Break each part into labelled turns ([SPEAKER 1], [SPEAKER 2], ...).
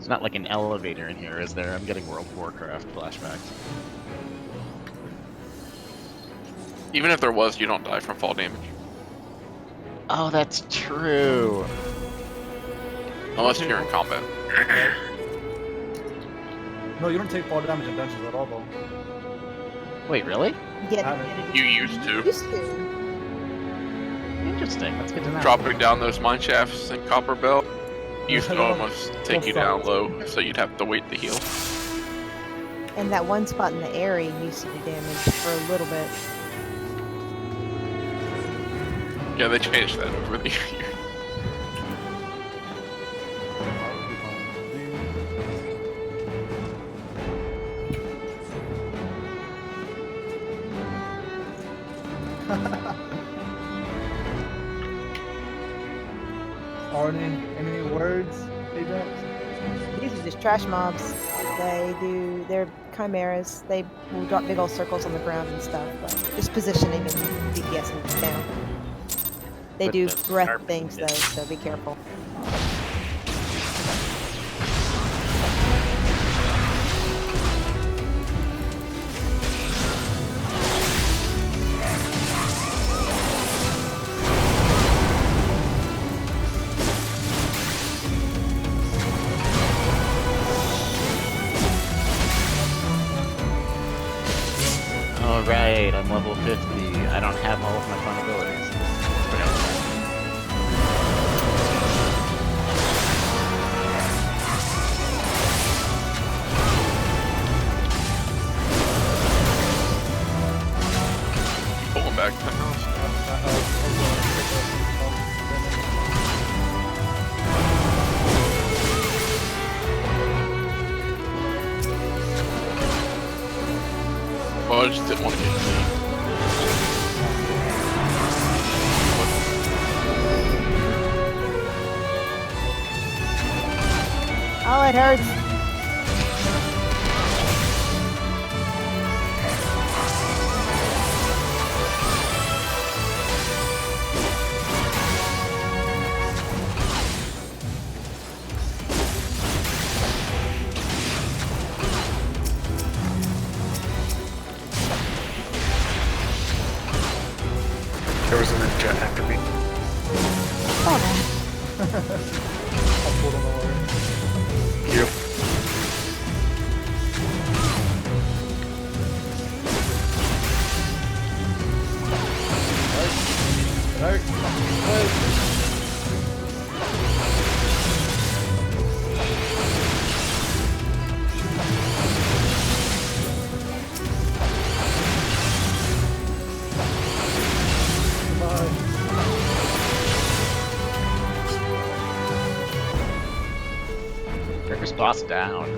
[SPEAKER 1] There's not like an elevator in here, is there? I'm getting World of Warcraft flashbacks.
[SPEAKER 2] Even if there was, you don't die from fall damage.
[SPEAKER 1] Oh, that's true.
[SPEAKER 2] Unless you're in combat.
[SPEAKER 3] No, you don't take fall damage in dungeons at all, though.
[SPEAKER 1] Wait, really?
[SPEAKER 2] You used to.
[SPEAKER 1] Interesting. That's good to know.
[SPEAKER 2] Dropping down those mine shafts in Copper Belt used to almost take you down low, so you'd have to wait to heal.
[SPEAKER 4] And that one spot in the area used to do damage for a little bit.
[SPEAKER 2] Yeah, they changed that over the years.
[SPEAKER 3] Are any words, Ajax?
[SPEAKER 4] These are just trash mobs. They're chimeras. They will drop big old circles on the ground and stuff, but just positioning and DPS and down. They do breath things though, so be careful.
[SPEAKER 1] Alright, I'm level 50. I don't have all of my fun abilities.
[SPEAKER 2] Pulling back to the house. Well, I just didn't want to get clean.
[SPEAKER 4] Oh, it hurts.
[SPEAKER 5] There was a ninja after me.
[SPEAKER 4] Oh,
[SPEAKER 3] I'll pull them away.
[SPEAKER 5] Yep.
[SPEAKER 3] Right.
[SPEAKER 1] First boss down.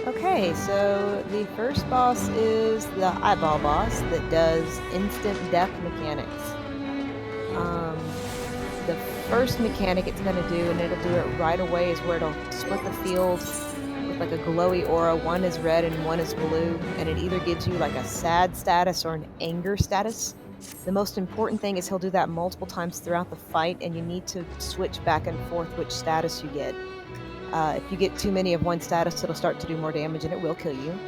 [SPEAKER 4] Okay, so the first boss is the eyeball boss that does instant death mechanics. The first mechanic it's going to do, and it'll do it right away, is where it'll split the field with like a glowy aura. One is red and one is blue, and it either gives you like a sad status or an anger status. The most important thing is he'll do that multiple times throughout the fight, and you need to switch back and forth which status you get. If you get too many of one status, it'll start to do more damage and it will kill you.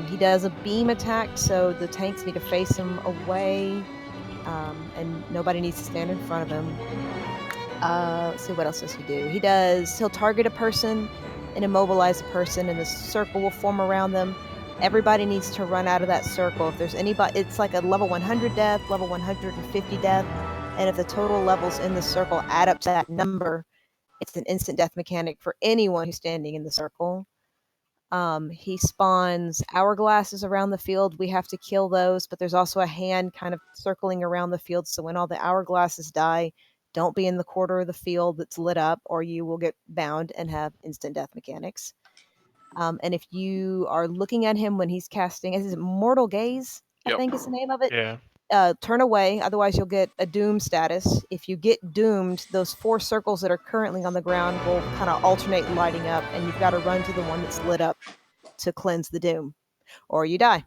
[SPEAKER 4] He does a beam attack, so the tanks need to face him away, and nobody needs to stand in front of him. Let's see, what else does he do? He'll target a person and immobilize a person, and the circle will form around them. Everybody needs to run out of that circle. If there's anybody, it's like a level 100 death, level 150 death, and if the total levels in the circle add up to that number, it's an instant death mechanic for anyone who's standing in the circle. He spawns hourglasses around the field. We have to kill those, but there's also a hand kind of circling around the field, so when all the hourglasses die, don't be in the quarter of the field that's lit up, or you will get bound and have instant death mechanics. And if you are looking at him when he's casting, is it Mortal Gaze? I think is the name of it.
[SPEAKER 5] Yeah.
[SPEAKER 4] Turn away, otherwise you'll get a doom status. If you get doomed, those 4 circles that are currently on the ground will kind of alternate lighting up, and you've got to run to the one that's lit up to cleanse the doom, or you die.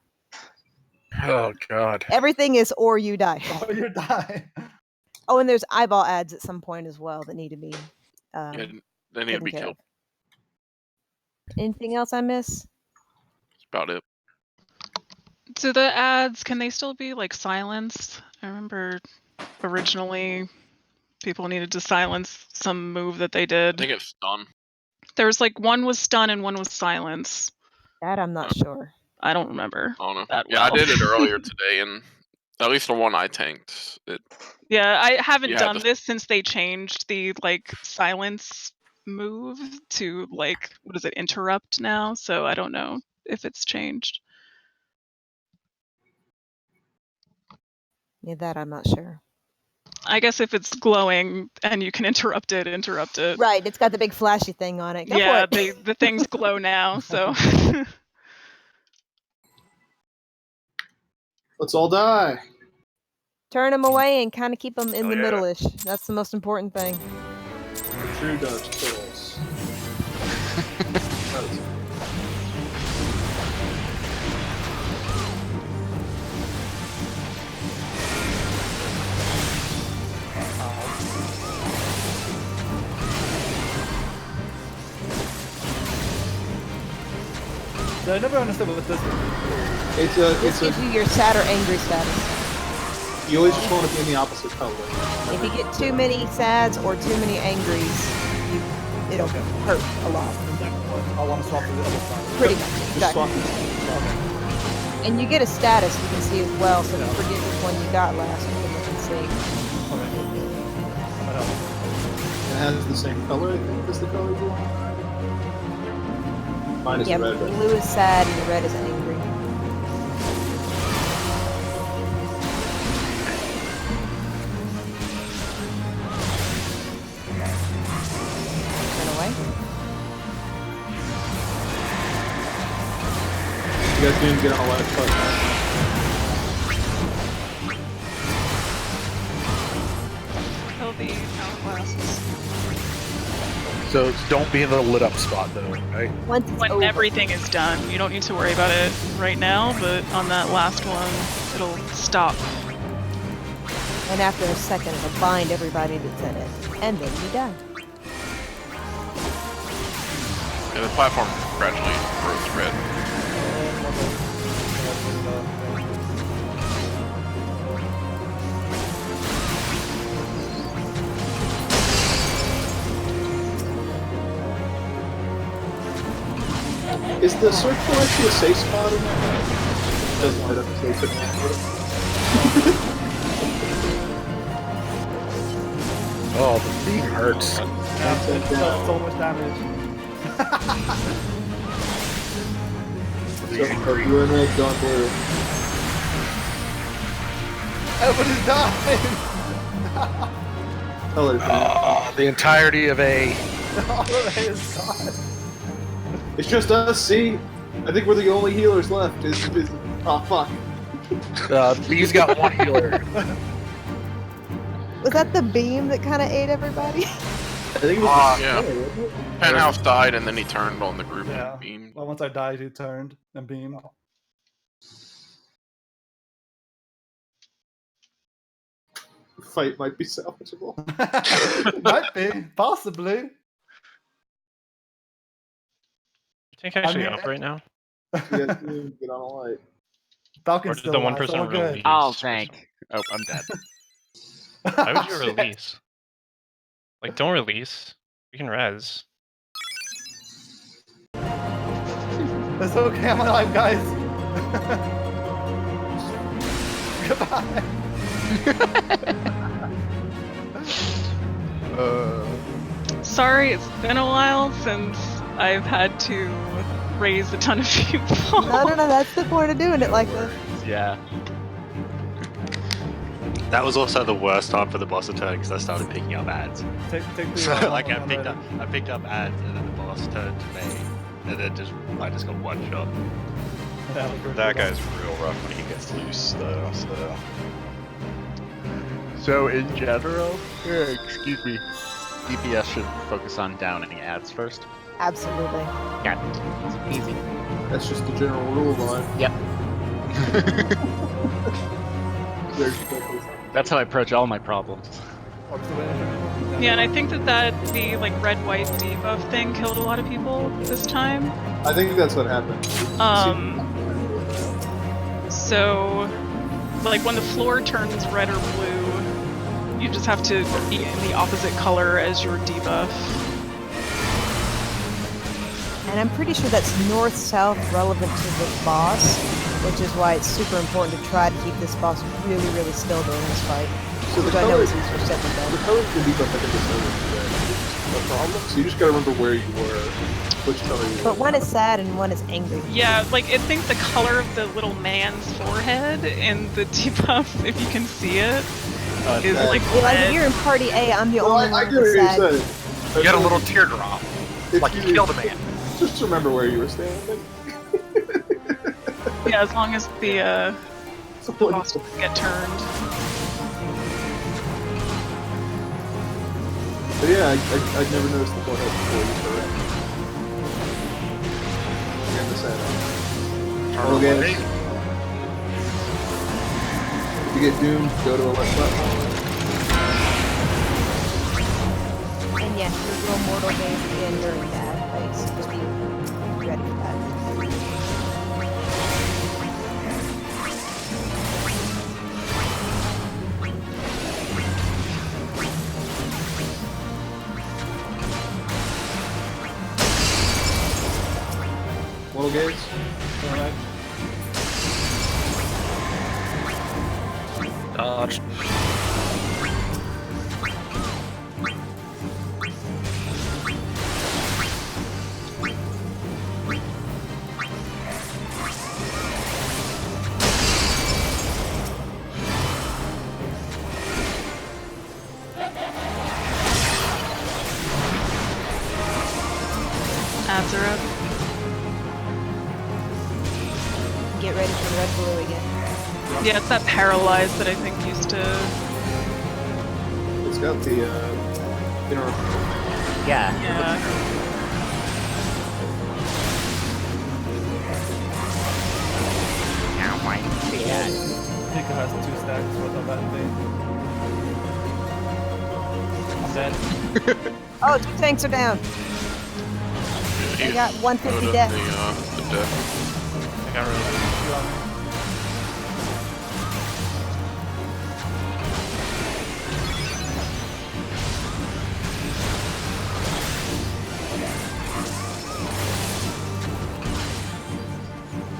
[SPEAKER 5] Oh God.
[SPEAKER 4] Everything is or you die.
[SPEAKER 3] Or you die.
[SPEAKER 4] Oh, and there's eyeball ads at some point as well that need to be
[SPEAKER 2] Yeah, they need to
[SPEAKER 4] taken
[SPEAKER 2] be
[SPEAKER 4] care
[SPEAKER 2] killed.
[SPEAKER 4] of. Anything else I miss?
[SPEAKER 2] That's about it.
[SPEAKER 6] Do the ads, can they still be like silenced? I remember originally people needed to silence some move that they
[SPEAKER 2] I
[SPEAKER 6] did.
[SPEAKER 2] think it's done.
[SPEAKER 6] There was like one was stun and one was silence.
[SPEAKER 4] That I'm not sure.
[SPEAKER 6] I don't remember.
[SPEAKER 2] I don't know.
[SPEAKER 6] That
[SPEAKER 2] Yeah, I
[SPEAKER 6] well.
[SPEAKER 2] did it earlier today, and at least the one I tanked, it
[SPEAKER 6] Yeah, I haven't
[SPEAKER 2] You had
[SPEAKER 6] done
[SPEAKER 2] to-
[SPEAKER 6] this since they changed the like silence move to like what is it, interrupt now, so I don't know if it's changed.
[SPEAKER 4] Yeah, that I'm not sure.
[SPEAKER 6] I guess if it's glowing and you can interrupt it, interrupt it.
[SPEAKER 4] Right, it's got the big flashy thing on it. Go
[SPEAKER 6] Yeah,
[SPEAKER 4] for it.
[SPEAKER 6] the things glow now, so
[SPEAKER 7] Let's all die.
[SPEAKER 4] Turn them away and kind of keep them in
[SPEAKER 5] Hell
[SPEAKER 4] the
[SPEAKER 5] yeah.
[SPEAKER 4] middle-ish. That's the most important thing.
[SPEAKER 7] The true Dark Souls.
[SPEAKER 3] Yeah, I never understood what this is.
[SPEAKER 4] This gives you your sad or angry status.
[SPEAKER 7] You always just want to be in the opposite color.
[SPEAKER 4] If you get too many sads or too many angries, it'll hurt a lot.
[SPEAKER 3] I want to swap to the other side.
[SPEAKER 4] Pretty much,
[SPEAKER 7] Just
[SPEAKER 4] exactly.
[SPEAKER 7] swap these.
[SPEAKER 4] And you get a status you can see as well, so if you forget which one you got last, you can look and see.
[SPEAKER 7] It has the same color, I think, as the color blue. Mine is
[SPEAKER 4] Yeah,
[SPEAKER 7] red.
[SPEAKER 4] blue is sad and red is angry. Run away.
[SPEAKER 7] You guys didn't get on a left foot.
[SPEAKER 6] kill the hourglasses.
[SPEAKER 5] So don't be in the lit up spot though, right?
[SPEAKER 4] Once it's
[SPEAKER 6] When
[SPEAKER 4] over.
[SPEAKER 6] everything is done, you don't need to worry about it right now, but on that last one, it'll stop.
[SPEAKER 4] And after a second, it'll bind everybody that's in it. And then you die.
[SPEAKER 2] Yeah, the platform gradually grows red.
[SPEAKER 7] Is the circle actually a safe spot in that? Doesn't light up until you put it in.
[SPEAKER 5] Oh, the beam hurts.
[SPEAKER 3] So much damage.
[SPEAKER 7] So you and me gone blue.
[SPEAKER 3] Everybody's dying!
[SPEAKER 7] Color.
[SPEAKER 5] The entirety of A.
[SPEAKER 3] All of it is gone.
[SPEAKER 7] It's just us, see? I think we're the only healers left. Oh, fuck.
[SPEAKER 5] B's got one healer.
[SPEAKER 4] Was that the beam that kind of ate everybody?
[SPEAKER 7] I think it was
[SPEAKER 2] Yeah.
[SPEAKER 7] wasn't it?
[SPEAKER 2] Penthouse died and then he turned on the group
[SPEAKER 3] Yeah.
[SPEAKER 2] and beamed.
[SPEAKER 3] Well, once I died, he turned and beamed.
[SPEAKER 7] Fight might be salvageable.
[SPEAKER 3] Might be, possibly.
[SPEAKER 8] Tank actually
[SPEAKER 3] I mean,
[SPEAKER 8] up right now?
[SPEAKER 7] You guys didn't get on a light.
[SPEAKER 8] Or
[SPEAKER 3] Falcon's
[SPEAKER 8] did
[SPEAKER 3] still
[SPEAKER 8] the one
[SPEAKER 3] alive, so
[SPEAKER 8] person
[SPEAKER 3] we're good.
[SPEAKER 8] release?
[SPEAKER 1] I'll tank. Oh, I'm dead.
[SPEAKER 8] Why would you
[SPEAKER 3] Shit.
[SPEAKER 8] release? Like, don't release. You can res.
[SPEAKER 3] It's okay, I'm alive, guys. Goodbye.
[SPEAKER 6] Sorry, it's been a while since I've had to raise a ton of people.
[SPEAKER 4] No, that's the point of doing it like this.
[SPEAKER 1] Yeah.
[SPEAKER 9] That was also the worst time for the boss turn because I started picking up ads.
[SPEAKER 3] Take the
[SPEAKER 9] So like I
[SPEAKER 3] one
[SPEAKER 9] picked
[SPEAKER 3] already.
[SPEAKER 9] up ads and then the boss turned to me, and then I just got one shot.
[SPEAKER 3] Yeah, we're
[SPEAKER 10] That
[SPEAKER 3] good.
[SPEAKER 10] guy's real rough when he gets loose, though.
[SPEAKER 1] So in general, excuse me, DPS should focus on downing ads first.
[SPEAKER 4] Absolutely.
[SPEAKER 1] Got it. It's easy.
[SPEAKER 7] That's just the general rule of life.
[SPEAKER 1] Yep.
[SPEAKER 7] There's
[SPEAKER 1] That's how I approach all my problems.
[SPEAKER 6] Yeah, and I think that the like red-white debuff thing killed a lot of people this time.
[SPEAKER 7] I think that's what happened.
[SPEAKER 6] So, like when the floor turns red or blue, you just have to be in the opposite color as your debuff.
[SPEAKER 4] And I'm pretty sure that's north-south relevant to the boss, which is why it's super important to try to keep this boss really, really still during this fight.
[SPEAKER 7] So
[SPEAKER 4] Which
[SPEAKER 7] the
[SPEAKER 4] I know
[SPEAKER 7] color,
[SPEAKER 4] is easier said than
[SPEAKER 7] the
[SPEAKER 4] done.
[SPEAKER 7] color of the debuff, I think, is no problem. So you just gotta remember where you were, which color you were.
[SPEAKER 4] But one is sad and one is angry.
[SPEAKER 6] Yeah, like I think the color of the little man's forehead in the debuff, if you can see it, is like
[SPEAKER 4] Yeah, like if
[SPEAKER 6] red.
[SPEAKER 4] you're in party A, I'm the
[SPEAKER 7] Well,
[SPEAKER 4] only
[SPEAKER 7] I
[SPEAKER 4] one
[SPEAKER 7] get what
[SPEAKER 4] with
[SPEAKER 7] you're
[SPEAKER 4] sad.
[SPEAKER 7] saying.
[SPEAKER 5] You got a little teardrop.
[SPEAKER 7] If
[SPEAKER 5] Like you killed a man.
[SPEAKER 7] Just remember where you were standing.
[SPEAKER 6] Yeah, as long as the boss doesn't get turned.
[SPEAKER 7] But yeah, I'd never noticed the forehead before you correct. Again, the sad. Turtle games. If you get doomed, go to a left platform.
[SPEAKER 4] And yes, your real mortal gaze again during that phase. Just be ready for that.
[SPEAKER 7] Mortal gaze.
[SPEAKER 3] Alright.
[SPEAKER 5] Dodge.
[SPEAKER 6] Ads are up.
[SPEAKER 4] Get ready for red blue again.
[SPEAKER 6] Yeah, it's that paralyzed that I think used to.
[SPEAKER 7] It's got the inner.
[SPEAKER 1] Yeah.
[SPEAKER 6] Yeah.
[SPEAKER 1] Now my dad.
[SPEAKER 3] Pika has 2 stacks worth of that thing. Dead.
[SPEAKER 4] Oh, 2 tanks are down. I got 150 death.
[SPEAKER 2] The death.
[SPEAKER 8] I got rid of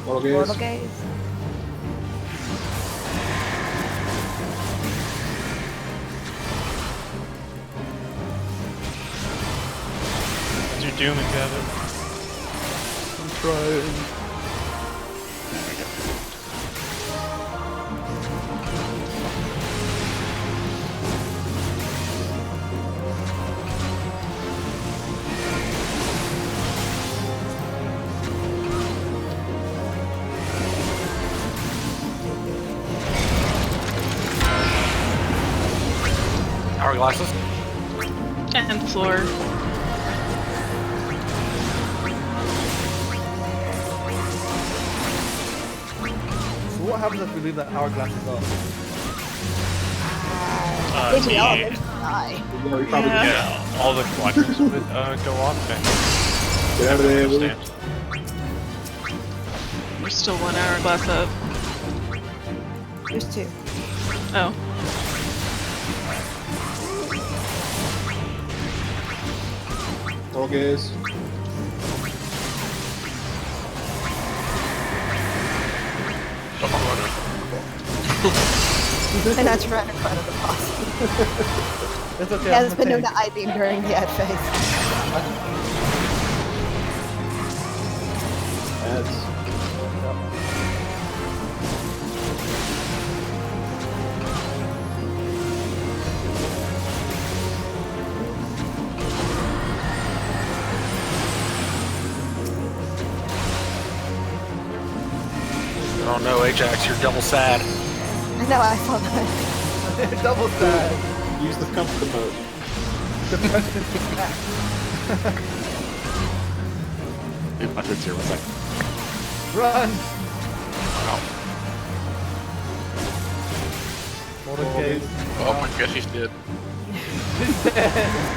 [SPEAKER 7] Mortal gaze.
[SPEAKER 4] Mortal gaze.
[SPEAKER 8] What's your doom and Gavin?
[SPEAKER 5] I'm trying. Hourglasses.
[SPEAKER 6] And floor.
[SPEAKER 3] So what happens if we leave that hourglasses up?
[SPEAKER 4] If we all
[SPEAKER 8] the-
[SPEAKER 4] eventually die.
[SPEAKER 7] Yeah, we probably
[SPEAKER 6] Yeah.
[SPEAKER 8] Yeah, all the collections would go off. And
[SPEAKER 7] get out of there. Willie.
[SPEAKER 8] understand.
[SPEAKER 6] There's still 1 hourglass up.
[SPEAKER 4] There's 2.
[SPEAKER 6] Oh.
[SPEAKER 7] Mortal gaze.
[SPEAKER 4] And that's right in front of the boss.
[SPEAKER 3] It's okay.
[SPEAKER 4] He
[SPEAKER 3] I'm
[SPEAKER 4] has
[SPEAKER 3] gonna
[SPEAKER 4] been known
[SPEAKER 3] tank.
[SPEAKER 4] to I-beam during the ad phase.
[SPEAKER 7] Ads.
[SPEAKER 5] Oh no, Ajax, you're double sad.
[SPEAKER 4] I know, I saw that.
[SPEAKER 3] Double sad.
[SPEAKER 7] Use the comfort mode.
[SPEAKER 1] Dude, my foot's here, 1 second.
[SPEAKER 3] Run!
[SPEAKER 2] Wow.
[SPEAKER 3] Mortal gaze.
[SPEAKER 2] Oh, I guess he's dead.
[SPEAKER 3] He's dead.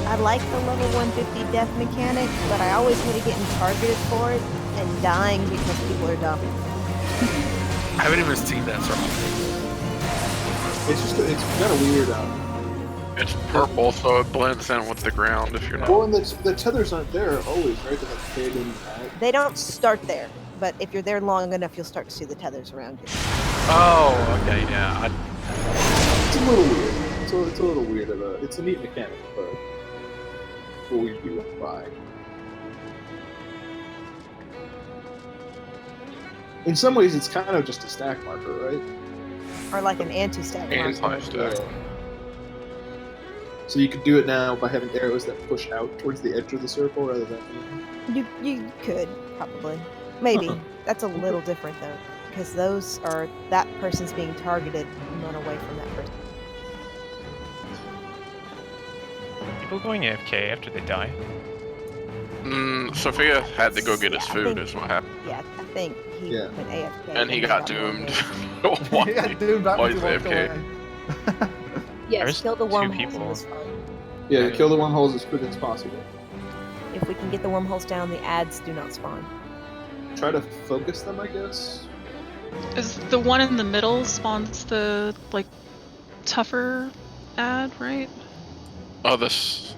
[SPEAKER 4] I like the level 150 death mechanic, but I always hated getting targeted for it and dying because people are dumb.
[SPEAKER 5] I haven't even seen that sort of
[SPEAKER 7] It's just it's kind of weird.
[SPEAKER 2] It's purple, so it blends in with the ground if you're not.
[SPEAKER 7] Well, and the tethers aren't there always, right? They have fade in and out.
[SPEAKER 4] They don't start there, but if you're there long enough, you'll start to see the tethers around you.
[SPEAKER 5] Oh, okay, yeah.
[SPEAKER 7] It's a little weird. It's a little weird of a. It's a neat mechanic, but what we do by. In some ways, it's kind of just a stack marker, right?
[SPEAKER 4] Or like an anti-stack marker.
[SPEAKER 2] Anti-stack.
[SPEAKER 7] So you could do it now by having arrows that push out towards the edge of the circle rather than.
[SPEAKER 4] You could, probably. Maybe.
[SPEAKER 7] Uh-huh.
[SPEAKER 4] That's a little different though. Because those are that person's being targeted and run away from that person.
[SPEAKER 8] People going AFK after they die?
[SPEAKER 2] Sophia had to go get his
[SPEAKER 4] Yeah, I
[SPEAKER 2] food,
[SPEAKER 4] think-
[SPEAKER 2] is what happened.
[SPEAKER 4] Yeah, I think he
[SPEAKER 7] Yeah.
[SPEAKER 4] went AFK.
[SPEAKER 2] And he got doomed.
[SPEAKER 3] He got doomed back
[SPEAKER 2] Why
[SPEAKER 3] when
[SPEAKER 2] is
[SPEAKER 3] he walked
[SPEAKER 2] AFK?
[SPEAKER 3] away.
[SPEAKER 4] Yes,
[SPEAKER 8] There's
[SPEAKER 4] kill the
[SPEAKER 8] two
[SPEAKER 4] wormholes
[SPEAKER 8] people.
[SPEAKER 4] in this fight.
[SPEAKER 7] Yeah, kill the wormholes as quick as possible.
[SPEAKER 4] If we can get the wormholes down, the ads do not spawn.
[SPEAKER 7] Try to focus them, I guess.
[SPEAKER 6] Is the one in the middle spawns the like tougher ad, right?
[SPEAKER 2] Oh, this.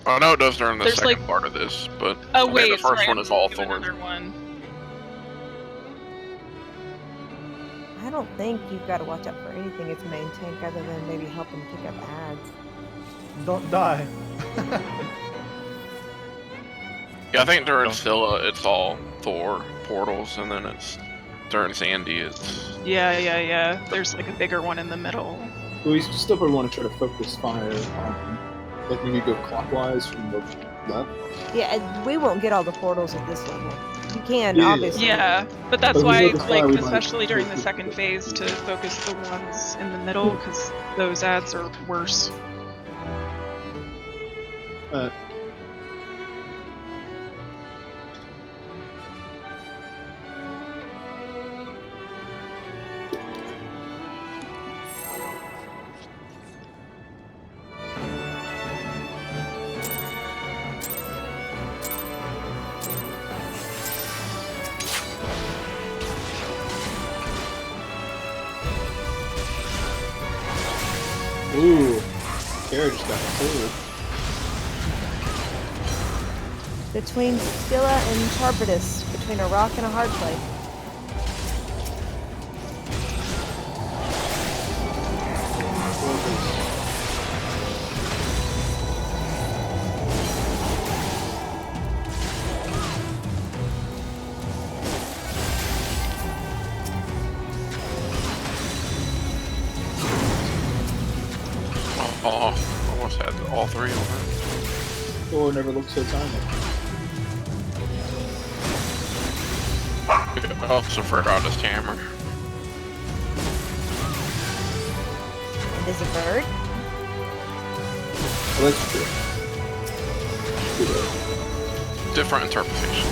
[SPEAKER 2] Oh no, it does during the
[SPEAKER 6] There's,
[SPEAKER 2] second
[SPEAKER 6] like-
[SPEAKER 2] part of this, but
[SPEAKER 6] Oh
[SPEAKER 2] I think
[SPEAKER 6] wait,
[SPEAKER 2] the first
[SPEAKER 6] sorry,
[SPEAKER 2] one
[SPEAKER 6] I'm
[SPEAKER 2] is all
[SPEAKER 6] thinking of
[SPEAKER 2] Thor.
[SPEAKER 6] another one.
[SPEAKER 4] I don't think you've got to watch out for anything as main tank other than maybe helping pick up ads.
[SPEAKER 3] Don't die.
[SPEAKER 2] Yeah, I think during Scylla it's all Thor portals, and then it's during Sandy it's.
[SPEAKER 6] Yeah. There's like a bigger one in the middle.
[SPEAKER 7] But we still probably want to try to focus fire on, like maybe go clockwise from the left.
[SPEAKER 4] Yeah, and we won't get all the portals at this level. You can,
[SPEAKER 7] Yeah.
[SPEAKER 4] obviously.
[SPEAKER 6] Yeah, but that's
[SPEAKER 7] But we
[SPEAKER 6] why,
[SPEAKER 7] know the fire we
[SPEAKER 6] like,
[SPEAKER 7] might-
[SPEAKER 6] especially during the second phase, to focus the ones in the middle, because those ads are worse.
[SPEAKER 7] Ooh, Kara just got pulled.
[SPEAKER 4] Between Scylla and Charbitus, between a rock and a hard place.
[SPEAKER 2] Oh, almost had all three of them.
[SPEAKER 7] Thor never looked so tiny.
[SPEAKER 2] I also forgot his hammer.
[SPEAKER 4] And is a bird?
[SPEAKER 7] Oh, that's true. True.
[SPEAKER 2] Different interpretation.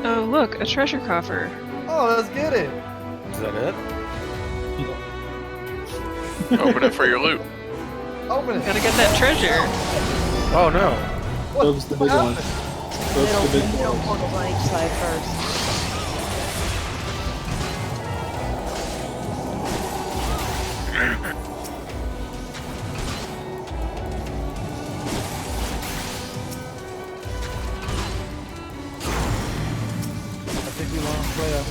[SPEAKER 6] Oh look, a treasure coffer.
[SPEAKER 3] Oh, let's get it.
[SPEAKER 5] Is that it?
[SPEAKER 2] Open it for your loot.
[SPEAKER 3] Open it.
[SPEAKER 6] Gotta get that treasure.
[SPEAKER 5] Oh no.
[SPEAKER 7] Those the big one. Those
[SPEAKER 4] Middle,
[SPEAKER 7] the big
[SPEAKER 4] middle
[SPEAKER 7] ones.
[SPEAKER 4] portals on each side first.
[SPEAKER 3] I think we lost player.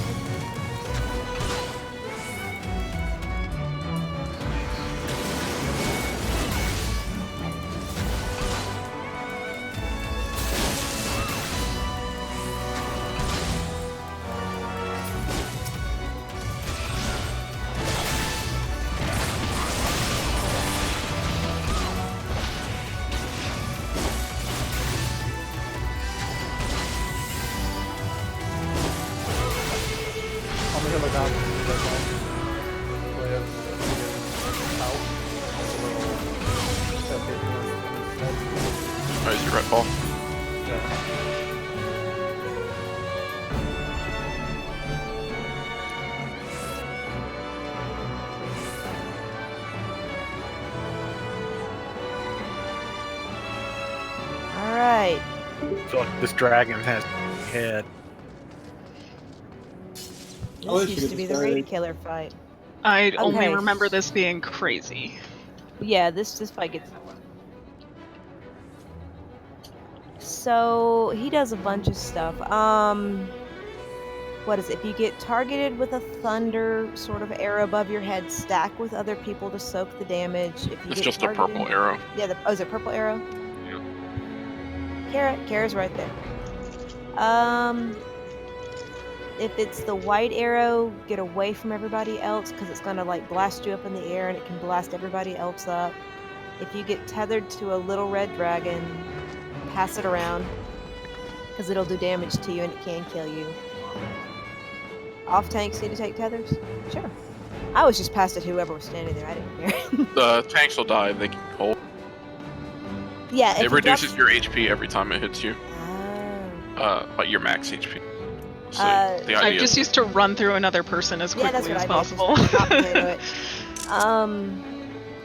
[SPEAKER 3] hill down to the red line. Where out.
[SPEAKER 2] Where's your red ball?
[SPEAKER 3] Yeah.
[SPEAKER 4] All right.
[SPEAKER 5] I feel like this dragon has a head.
[SPEAKER 7] Oh,
[SPEAKER 4] This
[SPEAKER 7] they
[SPEAKER 4] used
[SPEAKER 7] should
[SPEAKER 4] to
[SPEAKER 7] get
[SPEAKER 4] be
[SPEAKER 7] this
[SPEAKER 4] the
[SPEAKER 7] guy.
[SPEAKER 4] raid killer fight.
[SPEAKER 6] I only
[SPEAKER 4] Okay.
[SPEAKER 6] remember this being crazy.
[SPEAKER 4] Yeah, this fight gets. So he does a bunch of stuff. What is it? If you get targeted with a thunder sort of arrow above your head, stack with other people to soak the damage. If you
[SPEAKER 2] It's
[SPEAKER 4] get
[SPEAKER 2] just a
[SPEAKER 4] targeted,
[SPEAKER 2] purple arrow.
[SPEAKER 4] Yeah. Is it purple arrow?
[SPEAKER 2] Yeah.
[SPEAKER 4] Kara's right there. If it's the white arrow, get away from everybody else because it's gonna like blast you up in the air and it can blast everybody else up. If you get tethered to a little red dragon, pass it around because it'll do damage to you and it can kill you. Off tanks need to take tethers? Sure. I was just passed at whoever was standing there. I didn't care.
[SPEAKER 2] The tanks will die. They can hold.
[SPEAKER 4] Yeah,
[SPEAKER 2] It reduces your HP every time it hits you.
[SPEAKER 4] Oh.
[SPEAKER 2] But your max HP. So the
[SPEAKER 6] I
[SPEAKER 2] idea
[SPEAKER 6] just used to run through another person as
[SPEAKER 4] Yeah, that's
[SPEAKER 6] quickly
[SPEAKER 4] what
[SPEAKER 6] as
[SPEAKER 4] I did.
[SPEAKER 6] possible.
[SPEAKER 4] Just hot potato it.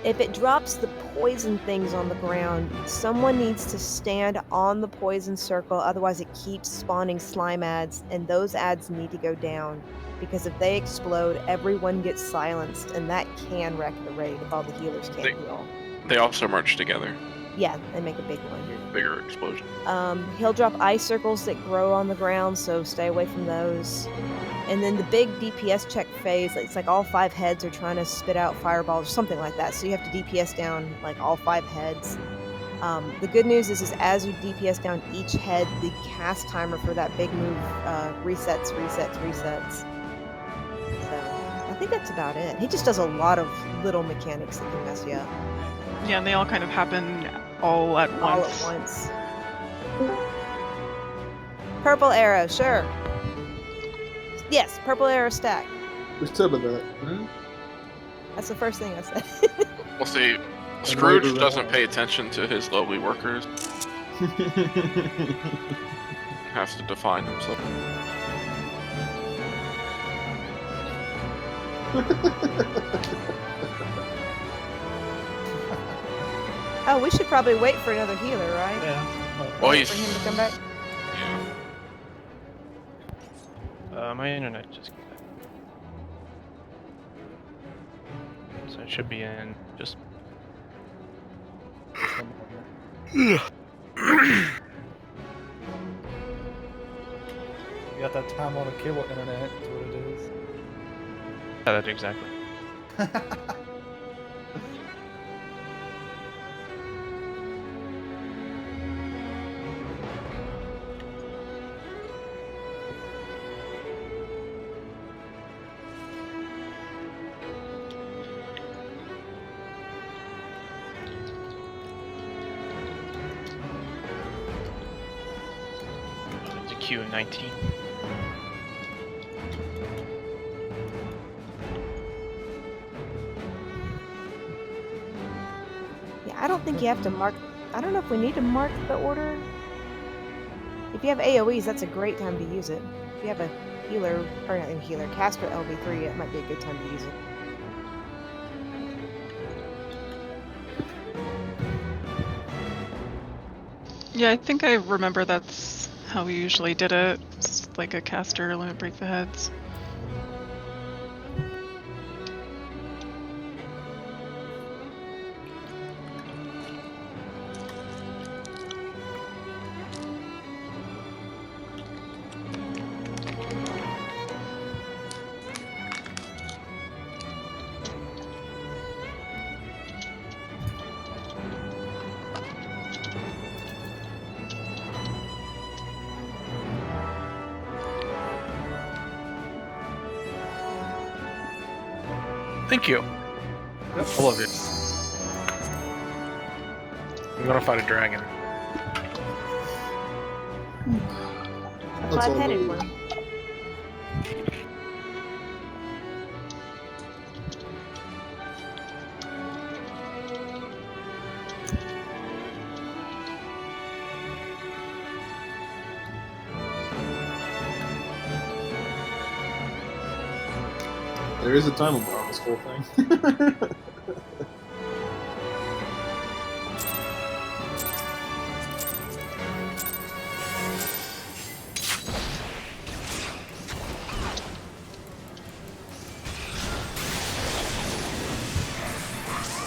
[SPEAKER 4] If it drops the poison things on the ground, someone needs to stand on the poison circle, otherwise it keeps spawning slime ads, and those ads need to go down. Because if they explode, everyone gets silenced, and that can wreck the raid if all the healers can't heal.
[SPEAKER 2] they also merge together.
[SPEAKER 4] Yeah, they make a big one.
[SPEAKER 2] Bigger explosion.
[SPEAKER 4] He'll drop ice circles that grow on the ground, so stay away from those. And then the big DPS check phase, it's like all 5 heads are trying to spit out fireballs or something like that. So you have to DPS down like all 5 heads. The good news is as you DPS down each head, the cast timer for that big move resets. So I think that's about it. He just does a lot of little mechanics that can mess you up.
[SPEAKER 6] Yeah, and they all kind of happen all at
[SPEAKER 4] All
[SPEAKER 6] once.
[SPEAKER 4] at once. Purple arrow, sure. Yes, purple arrow stack.
[SPEAKER 7] Who's tubbing that? Hmm?
[SPEAKER 4] That's the first thing I said.
[SPEAKER 2] We'll see. Scrooge doesn't pay attention to his lowly workers. Has to define himself.
[SPEAKER 4] Oh, we should probably wait for another healer, right?
[SPEAKER 3] Yeah.
[SPEAKER 2] Well,
[SPEAKER 4] Wait
[SPEAKER 2] he's.
[SPEAKER 4] for him to come back.
[SPEAKER 8] My internet just came back. So it should be in just.
[SPEAKER 3] You got that time on a kilo internet, that's what it is.
[SPEAKER 8] Yeah, that exactly. It's a Q19.
[SPEAKER 4] Yeah, I don't think you have to mark. I don't know if we need to mark the order. If you have AoEs, that's a great time to use it. If you have a healer, or not even healer, caster LV3, it might be a good time to use it.
[SPEAKER 6] Yeah, I think I remember that's how we usually did it. It's like a caster, limit break the heads.
[SPEAKER 5] Thank you.
[SPEAKER 3] Yep.
[SPEAKER 5] I love it. I'm gonna fight a dragon.
[SPEAKER 4] A 、
[SPEAKER 7] That's all I
[SPEAKER 4] 5-headed
[SPEAKER 7] need.
[SPEAKER 4] one.
[SPEAKER 7] There is a time limit on this whole thing.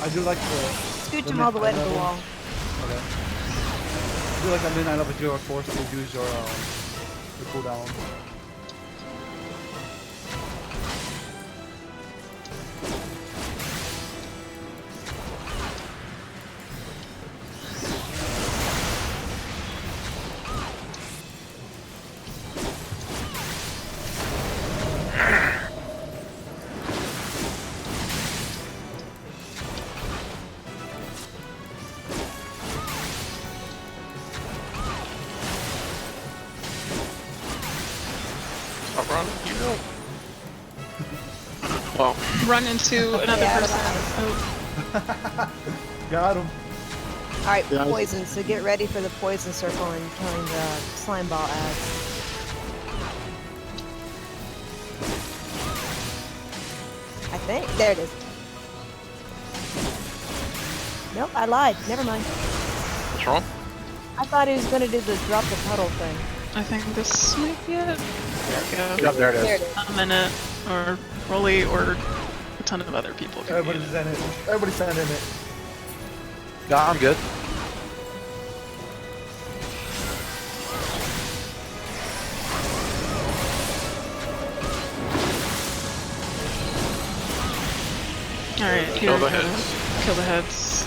[SPEAKER 3] I do like the.
[SPEAKER 4] Scooch them all the way to the
[SPEAKER 3] mid-eye
[SPEAKER 4] wall.
[SPEAKER 3] level. Okay. I do like that midnight level you are forced to use your cooldown.
[SPEAKER 2] I'll run. You know. Well,
[SPEAKER 6] Run into another
[SPEAKER 4] Yeah,
[SPEAKER 6] person.
[SPEAKER 4] that's-
[SPEAKER 6] Oh,
[SPEAKER 3] Got him.
[SPEAKER 4] Alright,
[SPEAKER 7] Yeah, I was-
[SPEAKER 4] poison. So get ready for the poison circle and killing the slime ball ads. I think. There it is. Nope, I lied. Never mind.
[SPEAKER 2] what's wrong?
[SPEAKER 4] I thought he was going to do the drop the puddle thing.
[SPEAKER 6] I think this might be it. There we go.
[SPEAKER 5] Yep, there it
[SPEAKER 4] There
[SPEAKER 5] is.
[SPEAKER 4] it is.
[SPEAKER 6] A minute, or Rolly, or a ton of other people can be in
[SPEAKER 3] Everybody's
[SPEAKER 6] it.
[SPEAKER 3] in it. Everybody's standing in it.
[SPEAKER 5] Yeah, I'm good.
[SPEAKER 6] Alright, here
[SPEAKER 2] Kill
[SPEAKER 6] we
[SPEAKER 2] the
[SPEAKER 6] go.
[SPEAKER 2] heads.
[SPEAKER 6] Kill the heads.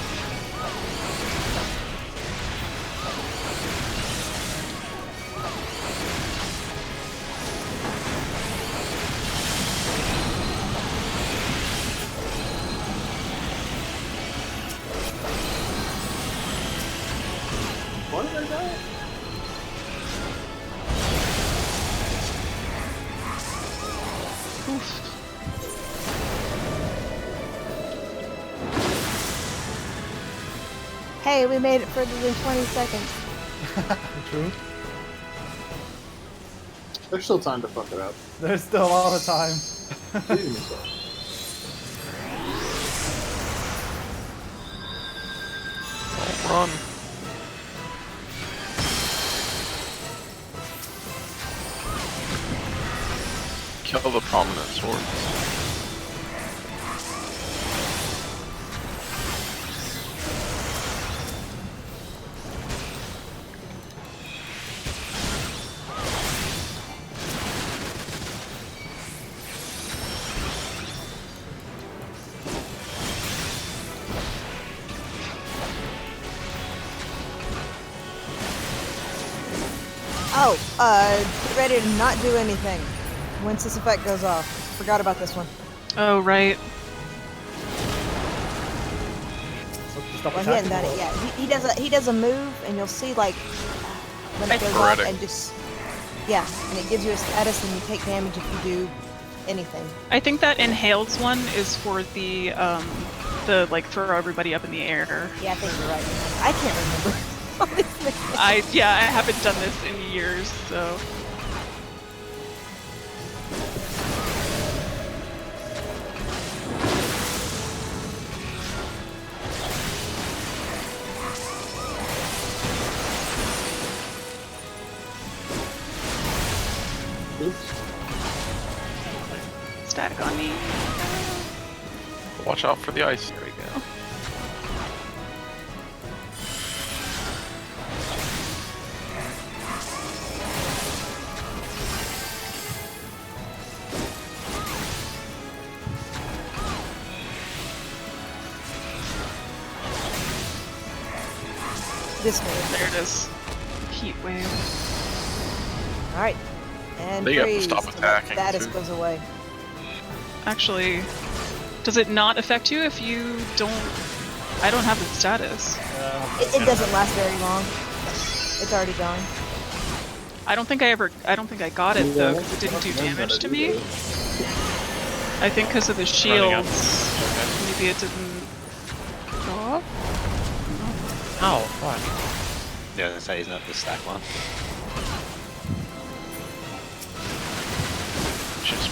[SPEAKER 7] What did I die?
[SPEAKER 6] Oof.
[SPEAKER 4] Hey, we made it further than 20 seconds.
[SPEAKER 3] True.
[SPEAKER 7] There's still time to fuck it up.
[SPEAKER 3] There's still a lot of time.
[SPEAKER 7] Believe in yourself.
[SPEAKER 2] Don't run. Kill the prominent swords.
[SPEAKER 4] Oh, get ready to not do anything once this effect goes off. Forgot about this one.
[SPEAKER 6] Oh, right.
[SPEAKER 3] So stop
[SPEAKER 4] Well, he hasn't
[SPEAKER 3] attacking
[SPEAKER 4] done it
[SPEAKER 3] or-
[SPEAKER 4] yet. He does a move, and you'll see like when it goes off,
[SPEAKER 2] Sporadic.
[SPEAKER 4] and just yeah, and it gives you a status, and you take damage if you do anything.
[SPEAKER 6] I think that inhaled one is for the like throw everybody up in the air.
[SPEAKER 4] Yeah, I think you're right. I can't remember. all these things.
[SPEAKER 6] I haven't done this in years, so.
[SPEAKER 7] Oops.
[SPEAKER 6] Static on me.
[SPEAKER 2] Watch out for the ice.
[SPEAKER 6] There we go.
[SPEAKER 4] This way.
[SPEAKER 6] There it is. Heat wave.
[SPEAKER 4] All right. And
[SPEAKER 2] They have to
[SPEAKER 4] freeze
[SPEAKER 2] stop
[SPEAKER 4] till that
[SPEAKER 2] attacking,
[SPEAKER 4] status
[SPEAKER 2] too.
[SPEAKER 4] goes away.
[SPEAKER 6] Actually, does it not affect you if you don't? I don't have the status.
[SPEAKER 4] It doesn't last very long. It's already gone.
[SPEAKER 6] I don't think I got it though, because it didn't do damage to me. I think because of the
[SPEAKER 8] Running up.
[SPEAKER 6] shields, maybe it didn't go off.
[SPEAKER 8] Ow, what?
[SPEAKER 9] Yeah, I was gonna say, isn't that the stack one?
[SPEAKER 8] Just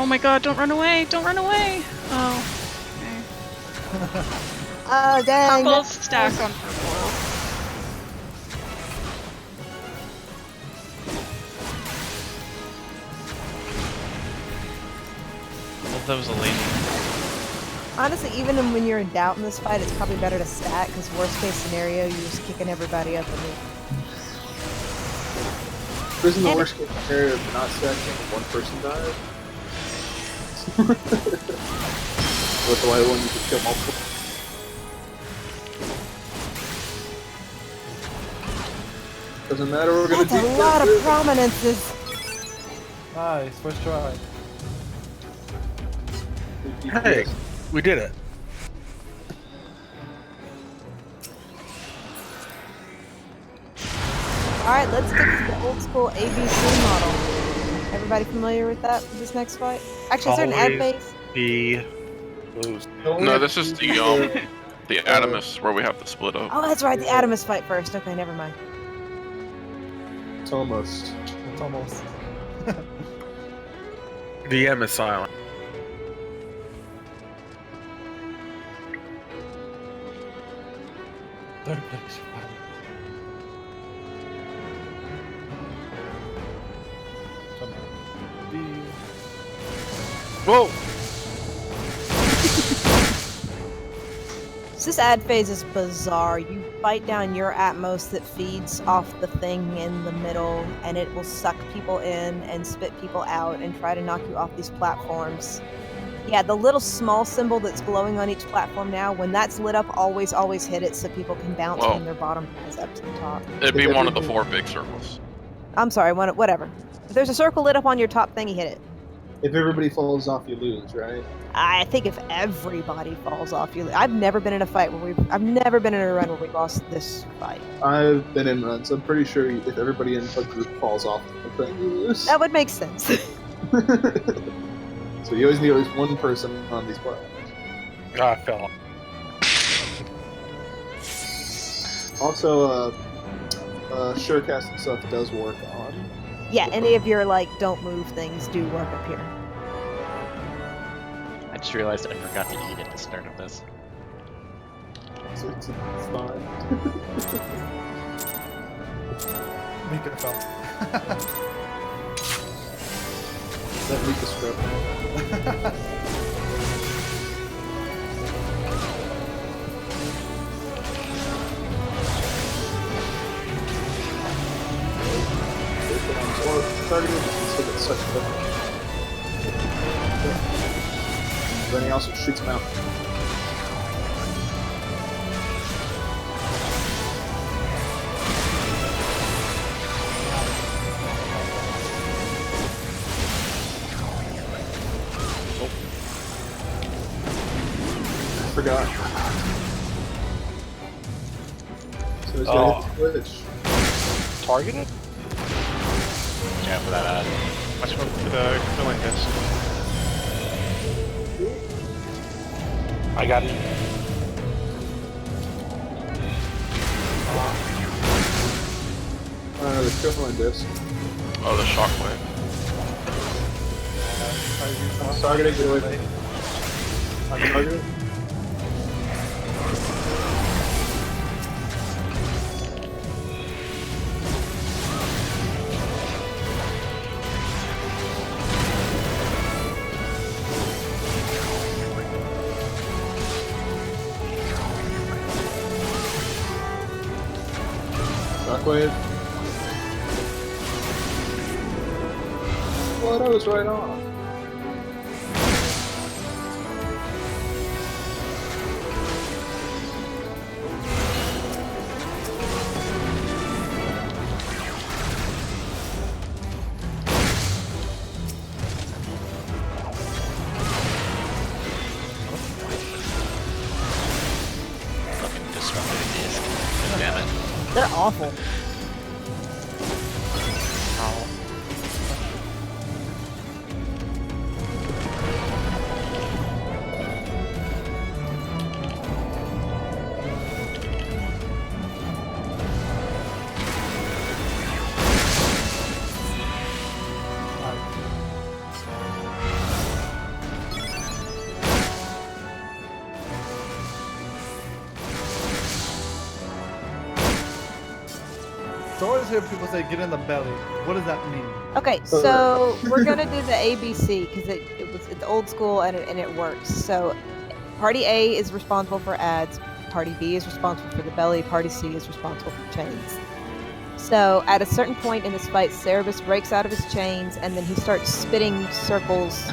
[SPEAKER 6] Oh my god, don't run away! Don't run away! Oh. Okay.
[SPEAKER 4] Oh, dang.
[SPEAKER 6] Purple stack on purple.
[SPEAKER 8] Well, that was a lady.
[SPEAKER 4] Honestly, even when you're in doubt in this fight, it's probably better to stack, because worst case scenario, you're just kicking everybody up and
[SPEAKER 7] Isn't the worst case scenario of not stacking and one person died? With the white one, you can kill multiple. Doesn't matter, we're gonna
[SPEAKER 4] That's
[SPEAKER 7] do
[SPEAKER 4] a lot of prominences.
[SPEAKER 3] Nice, first try.
[SPEAKER 5] Hey, we did it.
[SPEAKER 4] Alright, let's get to the old school ABC model. Everybody familiar with that for this next fight? Actually, is there an ad
[SPEAKER 5] Always
[SPEAKER 4] phase?
[SPEAKER 5] be those.
[SPEAKER 2] No, this is the Adamus where we have to split up.
[SPEAKER 4] Oh, that's right, the Adamus fight first. Okay, never mind.
[SPEAKER 7] It's almost.
[SPEAKER 3] It's almost.
[SPEAKER 5] The M is silent.
[SPEAKER 3] Third place.
[SPEAKER 5] Whoa!
[SPEAKER 4] So this ad phase is bizarre. You bite down your Atmos that feeds off the thing in the middle, and it will suck people in and spit people out and try to knock you off these platforms. Yeah, the little small symbol that's glowing on each platform now, when that's lit up, always hit it so people can bounce
[SPEAKER 2] Well,
[SPEAKER 4] from their bottom guys up to the top.
[SPEAKER 2] It'd be one of the 4 big circles.
[SPEAKER 4] I'm sorry, whatever. If there's a circle lit up on your top thing, you hit it.
[SPEAKER 7] If everybody falls off, you lose, right?
[SPEAKER 4] I think if everybody falls off, I've never been in a fight where I've never been in a run where we lost this fight.
[SPEAKER 7] I've been in runs. I'm pretty sure if everybody in the group falls off the thing, you lose.
[SPEAKER 4] That would make sense.
[SPEAKER 7] So you always need at least one person on these platforms.
[SPEAKER 5] Ah, I fell off.
[SPEAKER 7] Also, Surecast and stuff does work on.
[SPEAKER 4] Yeah, any of your don't move things do work up here.
[SPEAKER 1] I just realized I forgot to eat at the start of this.
[SPEAKER 7] So it's fine.
[SPEAKER 3] Make it fell.
[SPEAKER 7] That leak is script. Targeted, you can still get such a difference. Then he also shoots him out. Forgot. So he's gonna hit the glitch.
[SPEAKER 5] Targeted?
[SPEAKER 1] Yeah, for that ad.
[SPEAKER 8] Watch out for the killing disc.
[SPEAKER 5] I got it.
[SPEAKER 7] The crippling disc.
[SPEAKER 2] Oh, the shockwave.
[SPEAKER 7] Targeting, get away from me. I'm targeted. Shockwave. What? I was right on.
[SPEAKER 1] Fucking disrupted disc. Damn it.
[SPEAKER 4] They're awful.
[SPEAKER 3] So I always hear people say get in the belly. What does that mean?
[SPEAKER 4] Okay, so we're gonna do the ABC because it's old school and it works. So Party A is responsible for ads. Party B is responsible for the belly. Party C is responsible for chains. So at a certain point in this fight, Cerebus breaks out of his chains and then he starts spitting circles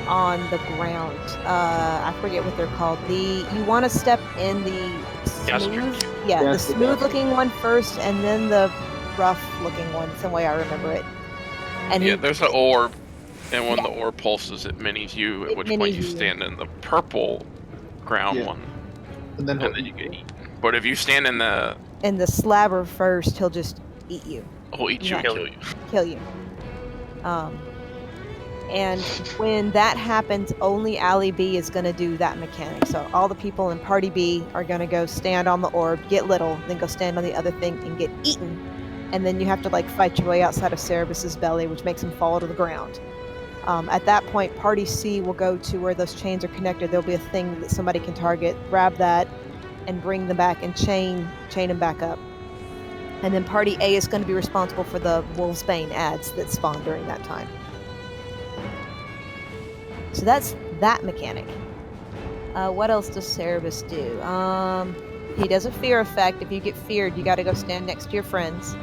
[SPEAKER 4] on the ground. I forget what they're called. You want to step in the smooth, the smooth-looking one first, and then the rough-looking one. Some way I remember it. And
[SPEAKER 2] there's an orb, and when the orb pulses, it minis you. At
[SPEAKER 4] It
[SPEAKER 2] which point you
[SPEAKER 4] minis you.
[SPEAKER 2] stand in the purple ground one,
[SPEAKER 7] And then
[SPEAKER 2] and then you get eaten. But if you stand in the
[SPEAKER 4] slabber first, he'll just eat you.
[SPEAKER 2] he'll eat you and kill you.
[SPEAKER 4] Kill you. And when that happens, only Alley B is going to do that mechanic. So all the people in Party B are going to go stand on the orb, get little, then go stand on the other thing and get eaten. And then you have to like fight your way outside of Cerebus's belly, which makes him fall to the ground. At that point, Party C will go to where those chains are connected. There'll be a thing that somebody can target, grab that, and bring them back and chain them back up. And then Party A is going to be responsible for the Wolf's Bane ads that spawn during that time. So that's that mechanic. What else does Cerebus do? He does a fear effect. If you get feared, you got to go stand next to your friends.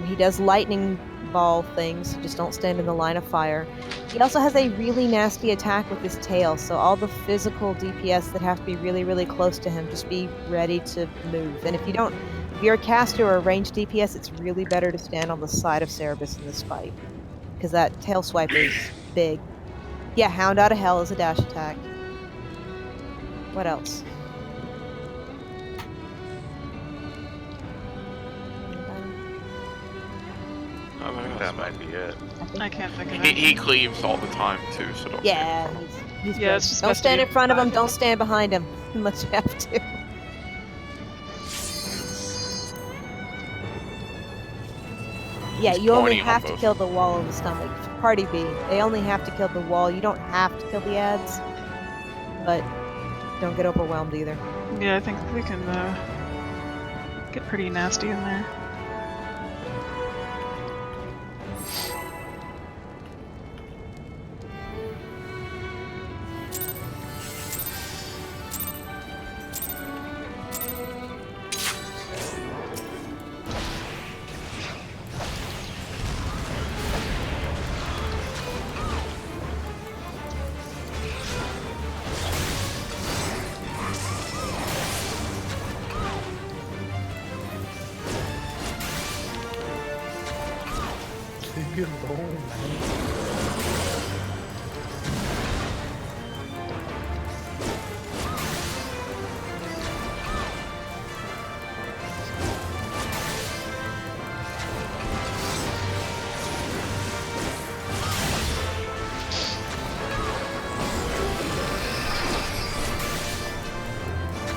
[SPEAKER 4] He does lightning ball things. Just don't stand in the line of fire. He also has a really nasty attack with his tail. So all the physical DPS that have to be really, really close to him, just be ready to move. And if you're a caster or a ranged DPS, it's really better to stand on the side of Cerebus in this fight. Because that tail swipe is big. Yeah, Hound Out of Hell is a dash attack. What else?
[SPEAKER 10] That might be it.
[SPEAKER 6] I can't think of
[SPEAKER 2] He
[SPEAKER 6] it.
[SPEAKER 2] cleaves all the time too, so don't.
[SPEAKER 4] Yeah, he's
[SPEAKER 6] Yeah,
[SPEAKER 4] good.
[SPEAKER 6] it's just
[SPEAKER 4] Don't
[SPEAKER 6] best
[SPEAKER 4] stand
[SPEAKER 6] to
[SPEAKER 4] in front of him, don't stand behind him, unless you have to. Yeah, you only
[SPEAKER 2] pointy on
[SPEAKER 4] have to
[SPEAKER 2] both.
[SPEAKER 4] kill the wall of the stomach. Party B, they only have to kill the wall. You don't have to kill the ads, but don't get overwhelmed either.
[SPEAKER 6] Yeah, I think we can get pretty nasty in there.
[SPEAKER 3] Leave me alone, man.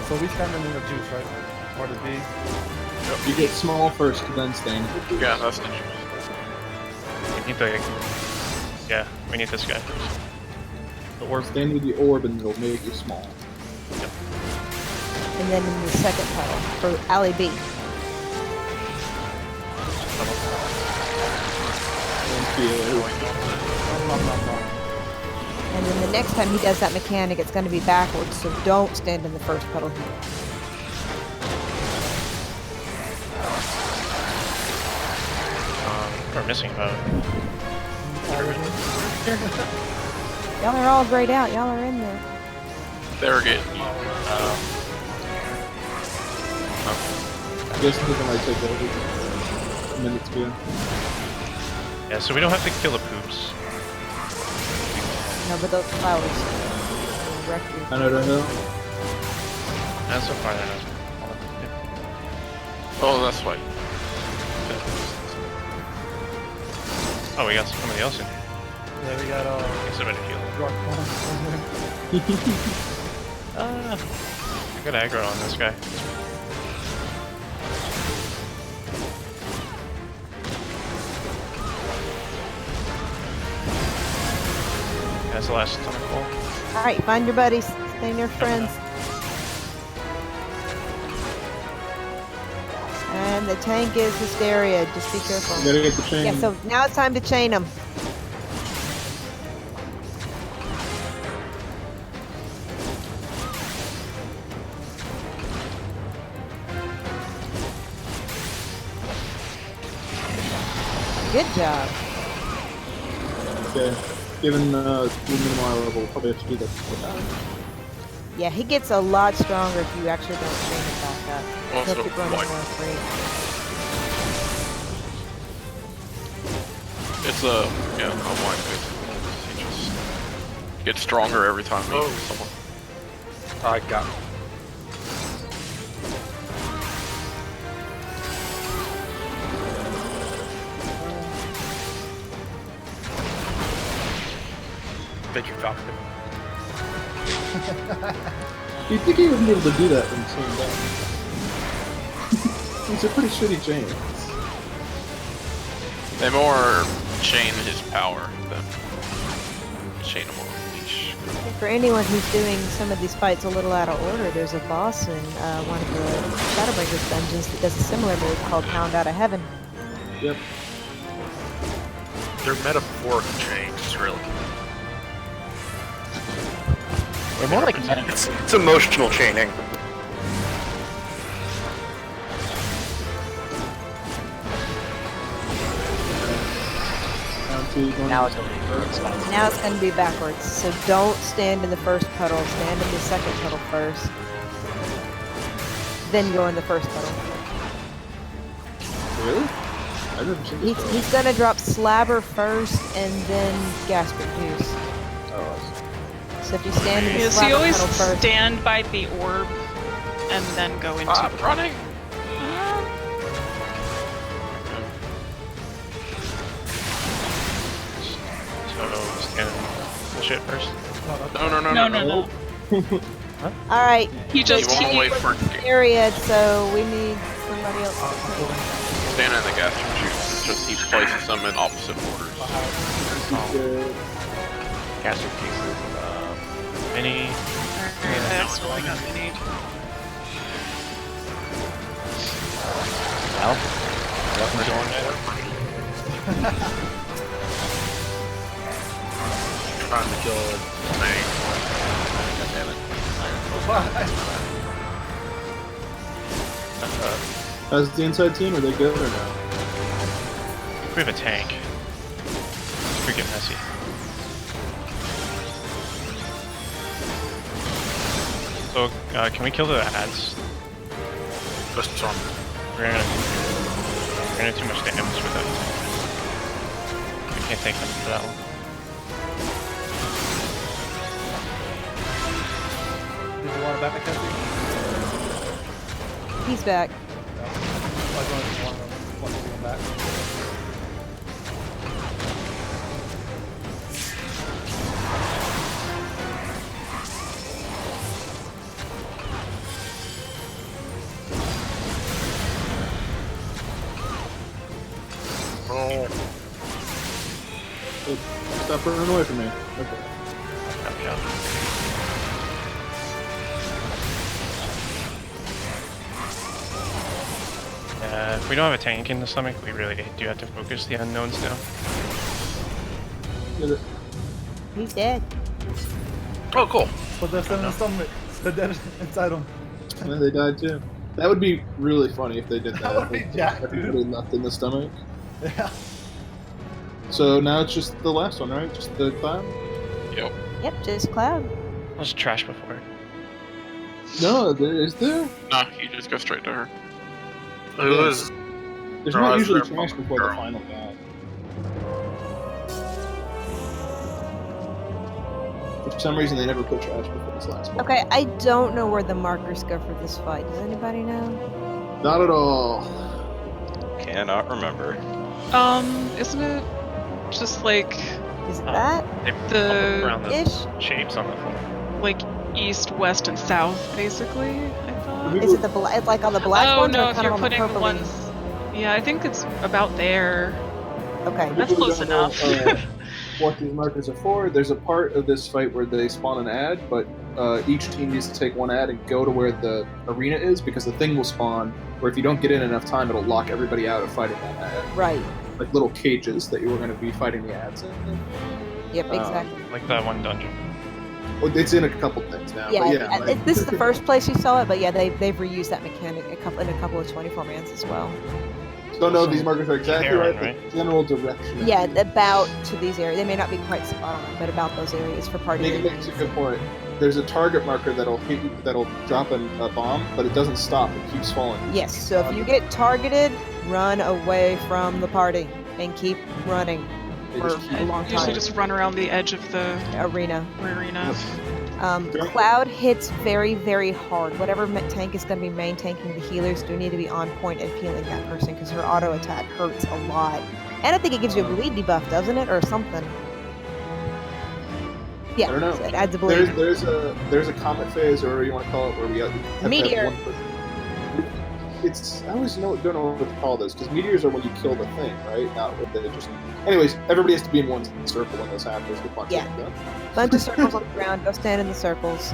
[SPEAKER 3] So we stand in the juice, right? Part of B.
[SPEAKER 7] You get small first, then stand.
[SPEAKER 2] Yeah, that's the
[SPEAKER 8] We need the. Yeah, we need this guy first. The orb.
[SPEAKER 7] Stand with the orb and it'll make you small.
[SPEAKER 4] And then in the second puddle for Alley B. And then the next time he does that mechanic, it's going to be backwards, so don't stand in the first puddle here.
[SPEAKER 8] We're missing about.
[SPEAKER 4] Y'all are all grayed out. Y'all are in there.
[SPEAKER 2] They're getting.
[SPEAKER 7] I guess people might take over a minute to go.
[SPEAKER 8] Yeah, so we don't have to kill the poops.
[SPEAKER 4] No, but those flowers will wreck you.
[SPEAKER 7] I don't know.
[SPEAKER 8] And so far, they're not.
[SPEAKER 2] Oh, that's why.
[SPEAKER 8] Oh, we got somebody else in here.
[SPEAKER 3] Yeah, we got
[SPEAKER 8] Okay, somebody heal.
[SPEAKER 3] rock
[SPEAKER 8] Good aggro on this guy. That's the last tentacle.
[SPEAKER 4] Alright, find your buddies. Stay near friends. And and the tank is Hysteria. Just be careful.
[SPEAKER 7] You gotta get the chain.
[SPEAKER 4] Yeah, so now it's time to chain them. Good job.
[SPEAKER 7] Okay. Given the minimal level, we'll probably have to do that before that.
[SPEAKER 4] Yeah, he gets a lot stronger if you actually don't chain him back up.
[SPEAKER 2] Also,
[SPEAKER 4] He'll keep running
[SPEAKER 2] like-
[SPEAKER 4] more free.
[SPEAKER 2] It's a like it. He just gets stronger every time he hits someone.
[SPEAKER 10] I got it. Thank you, Falcon.
[SPEAKER 7] You'd think he would be able to do that in the same day. These are pretty shitty chains.
[SPEAKER 2] They more chain his power than chain him on a leash.
[SPEAKER 4] For anyone who's doing some of these fights a little out of order, there's a boss in one of the Shadowbringers dungeons that does a similar move called Pound Out of Heaven.
[SPEAKER 7] Yep.
[SPEAKER 10] They're metaphorical chains, really.
[SPEAKER 5] They're more like
[SPEAKER 10] It's emotional chaining.
[SPEAKER 5] now it's going to be
[SPEAKER 4] Now it's going to be backwards, so don't stand in the first puddle, stand in the second puddle first. Then go in the first puddle.
[SPEAKER 7] Really? I've never seen this.
[SPEAKER 4] He's going to drop Slabber first and then Gaspard Juice.
[SPEAKER 7] Oh,
[SPEAKER 4] So if you stand in the
[SPEAKER 6] Yeah, so
[SPEAKER 4] Slabber
[SPEAKER 6] you always
[SPEAKER 4] puddle first.
[SPEAKER 6] stand by the orb and then go into
[SPEAKER 2] I'm running!
[SPEAKER 8] So stand shit first.
[SPEAKER 6] No.
[SPEAKER 4] Alright,
[SPEAKER 6] He just
[SPEAKER 2] You won't wait for
[SPEAKER 4] area, so we need somebody else.
[SPEAKER 2] stand in the gas juice. Just he places them in opposite orders.
[SPEAKER 1] Caster pieces.
[SPEAKER 8] Mini.
[SPEAKER 6] That's all I got to need.
[SPEAKER 1] Well,
[SPEAKER 10] Trying to kill me.
[SPEAKER 1] God damn it.
[SPEAKER 7] How's the inside team? Are they good or no?
[SPEAKER 8] We have a tank. Freaking messy. So, can we kill the ads?
[SPEAKER 10] Just on.
[SPEAKER 8] We're gonna do too much damage with it. We can't take them for that one.
[SPEAKER 3] Did you want to back the Cassie?
[SPEAKER 4] He's back.
[SPEAKER 3] I was wanting to go back.
[SPEAKER 10] Oh.
[SPEAKER 7] Hey, stop running away from me. Okay.
[SPEAKER 8] Gotcha. If we don't have a tank in the stomach, we really do have to focus the unknowns now.
[SPEAKER 7] Get it.
[SPEAKER 4] He's dead.
[SPEAKER 10] Oh, cool.
[SPEAKER 3] But they're still in the stomach. They're dead inside him.
[SPEAKER 7] And then they died too. That would be really funny if they did that.
[SPEAKER 3] That would be jacked, dude.
[SPEAKER 7] Everybody left in the stomach.
[SPEAKER 3] Yeah.
[SPEAKER 7] So now it's just the last one, right? Just the clown?
[SPEAKER 2] Yep.
[SPEAKER 4] Yep, just Cloud.
[SPEAKER 8] I was trash before.
[SPEAKER 7] No, is there?
[SPEAKER 2] No, you just go straight to her.
[SPEAKER 10] Who is?
[SPEAKER 7] There's
[SPEAKER 10] No,
[SPEAKER 7] not
[SPEAKER 10] is
[SPEAKER 7] usually
[SPEAKER 10] there
[SPEAKER 7] trash
[SPEAKER 10] a
[SPEAKER 7] before the
[SPEAKER 10] girl?
[SPEAKER 7] final guy. For some reason, they never put trash before this last one.
[SPEAKER 4] Okay, I don't know where the markers go for this fight. Does anybody know?
[SPEAKER 7] Not at all.
[SPEAKER 10] Cannot remember.
[SPEAKER 6] Isn't it just like
[SPEAKER 4] Is it that?
[SPEAKER 8] They pop
[SPEAKER 6] The-
[SPEAKER 8] around the
[SPEAKER 4] Ish?
[SPEAKER 8] shapes on the floor.
[SPEAKER 6] like east, west, and south, basically? I thought.
[SPEAKER 4] Is it the black, like on the black
[SPEAKER 6] Oh
[SPEAKER 4] ones
[SPEAKER 6] no,
[SPEAKER 4] or
[SPEAKER 6] if
[SPEAKER 4] kind of
[SPEAKER 6] you're
[SPEAKER 4] on the
[SPEAKER 6] putting
[SPEAKER 4] purple
[SPEAKER 6] ones. Yeah, I think it's about there.
[SPEAKER 4] Okay.
[SPEAKER 6] That's close enough.
[SPEAKER 7] what these markers are for. There's a part of this fight where they spawn an ad, but each team needs to take one ad and go to where the arena is, because the thing will spawn, where if you don't get in enough time, it'll lock everybody out of fighting that ad.
[SPEAKER 4] Right.
[SPEAKER 7] Like little cages that you were going to be fighting the ads in.
[SPEAKER 4] Yep, exactly.
[SPEAKER 8] Like that one dungeon.
[SPEAKER 7] Well, it's in a couple things now.
[SPEAKER 4] Yeah,
[SPEAKER 7] but yeah, like,
[SPEAKER 4] this is the first place you saw it, but yeah, they've reused that mechanic in a couple of 24-mans as well.
[SPEAKER 7] don't know if these markers are exactly
[SPEAKER 8] Karen,
[SPEAKER 7] right, but general direction.
[SPEAKER 4] Yeah, about to these areas. They may not be quite spot on, but about those areas for party.
[SPEAKER 7] Nick makes a good point. There's a target marker that'll hit you, that'll drop a bomb, but it doesn't stop. It keeps falling.
[SPEAKER 4] Yes, so if you get targeted, run away from the party and keep running for a long time.
[SPEAKER 6] Usually just run around the edge of the
[SPEAKER 4] arena.
[SPEAKER 6] Cloud
[SPEAKER 4] hits very, very hard. Whatever tank is going to be main tanking the healers do need to be on point and healing that person, because her auto attack hurts a lot. And I think it gives you a bleed debuff, doesn't it, or something? Yeah,
[SPEAKER 7] I don't know.
[SPEAKER 4] So it adds a bleed.
[SPEAKER 7] There's a comet phase, or whatever you want to call it, where we have
[SPEAKER 4] Meteor.
[SPEAKER 7] I always don't know what to call this, because meteors are when you kill the thing, right? Not what they just. Anyways, everybody has to be in one circle when this happens.
[SPEAKER 4] Bunch of circles on the ground. Go stand in the circles.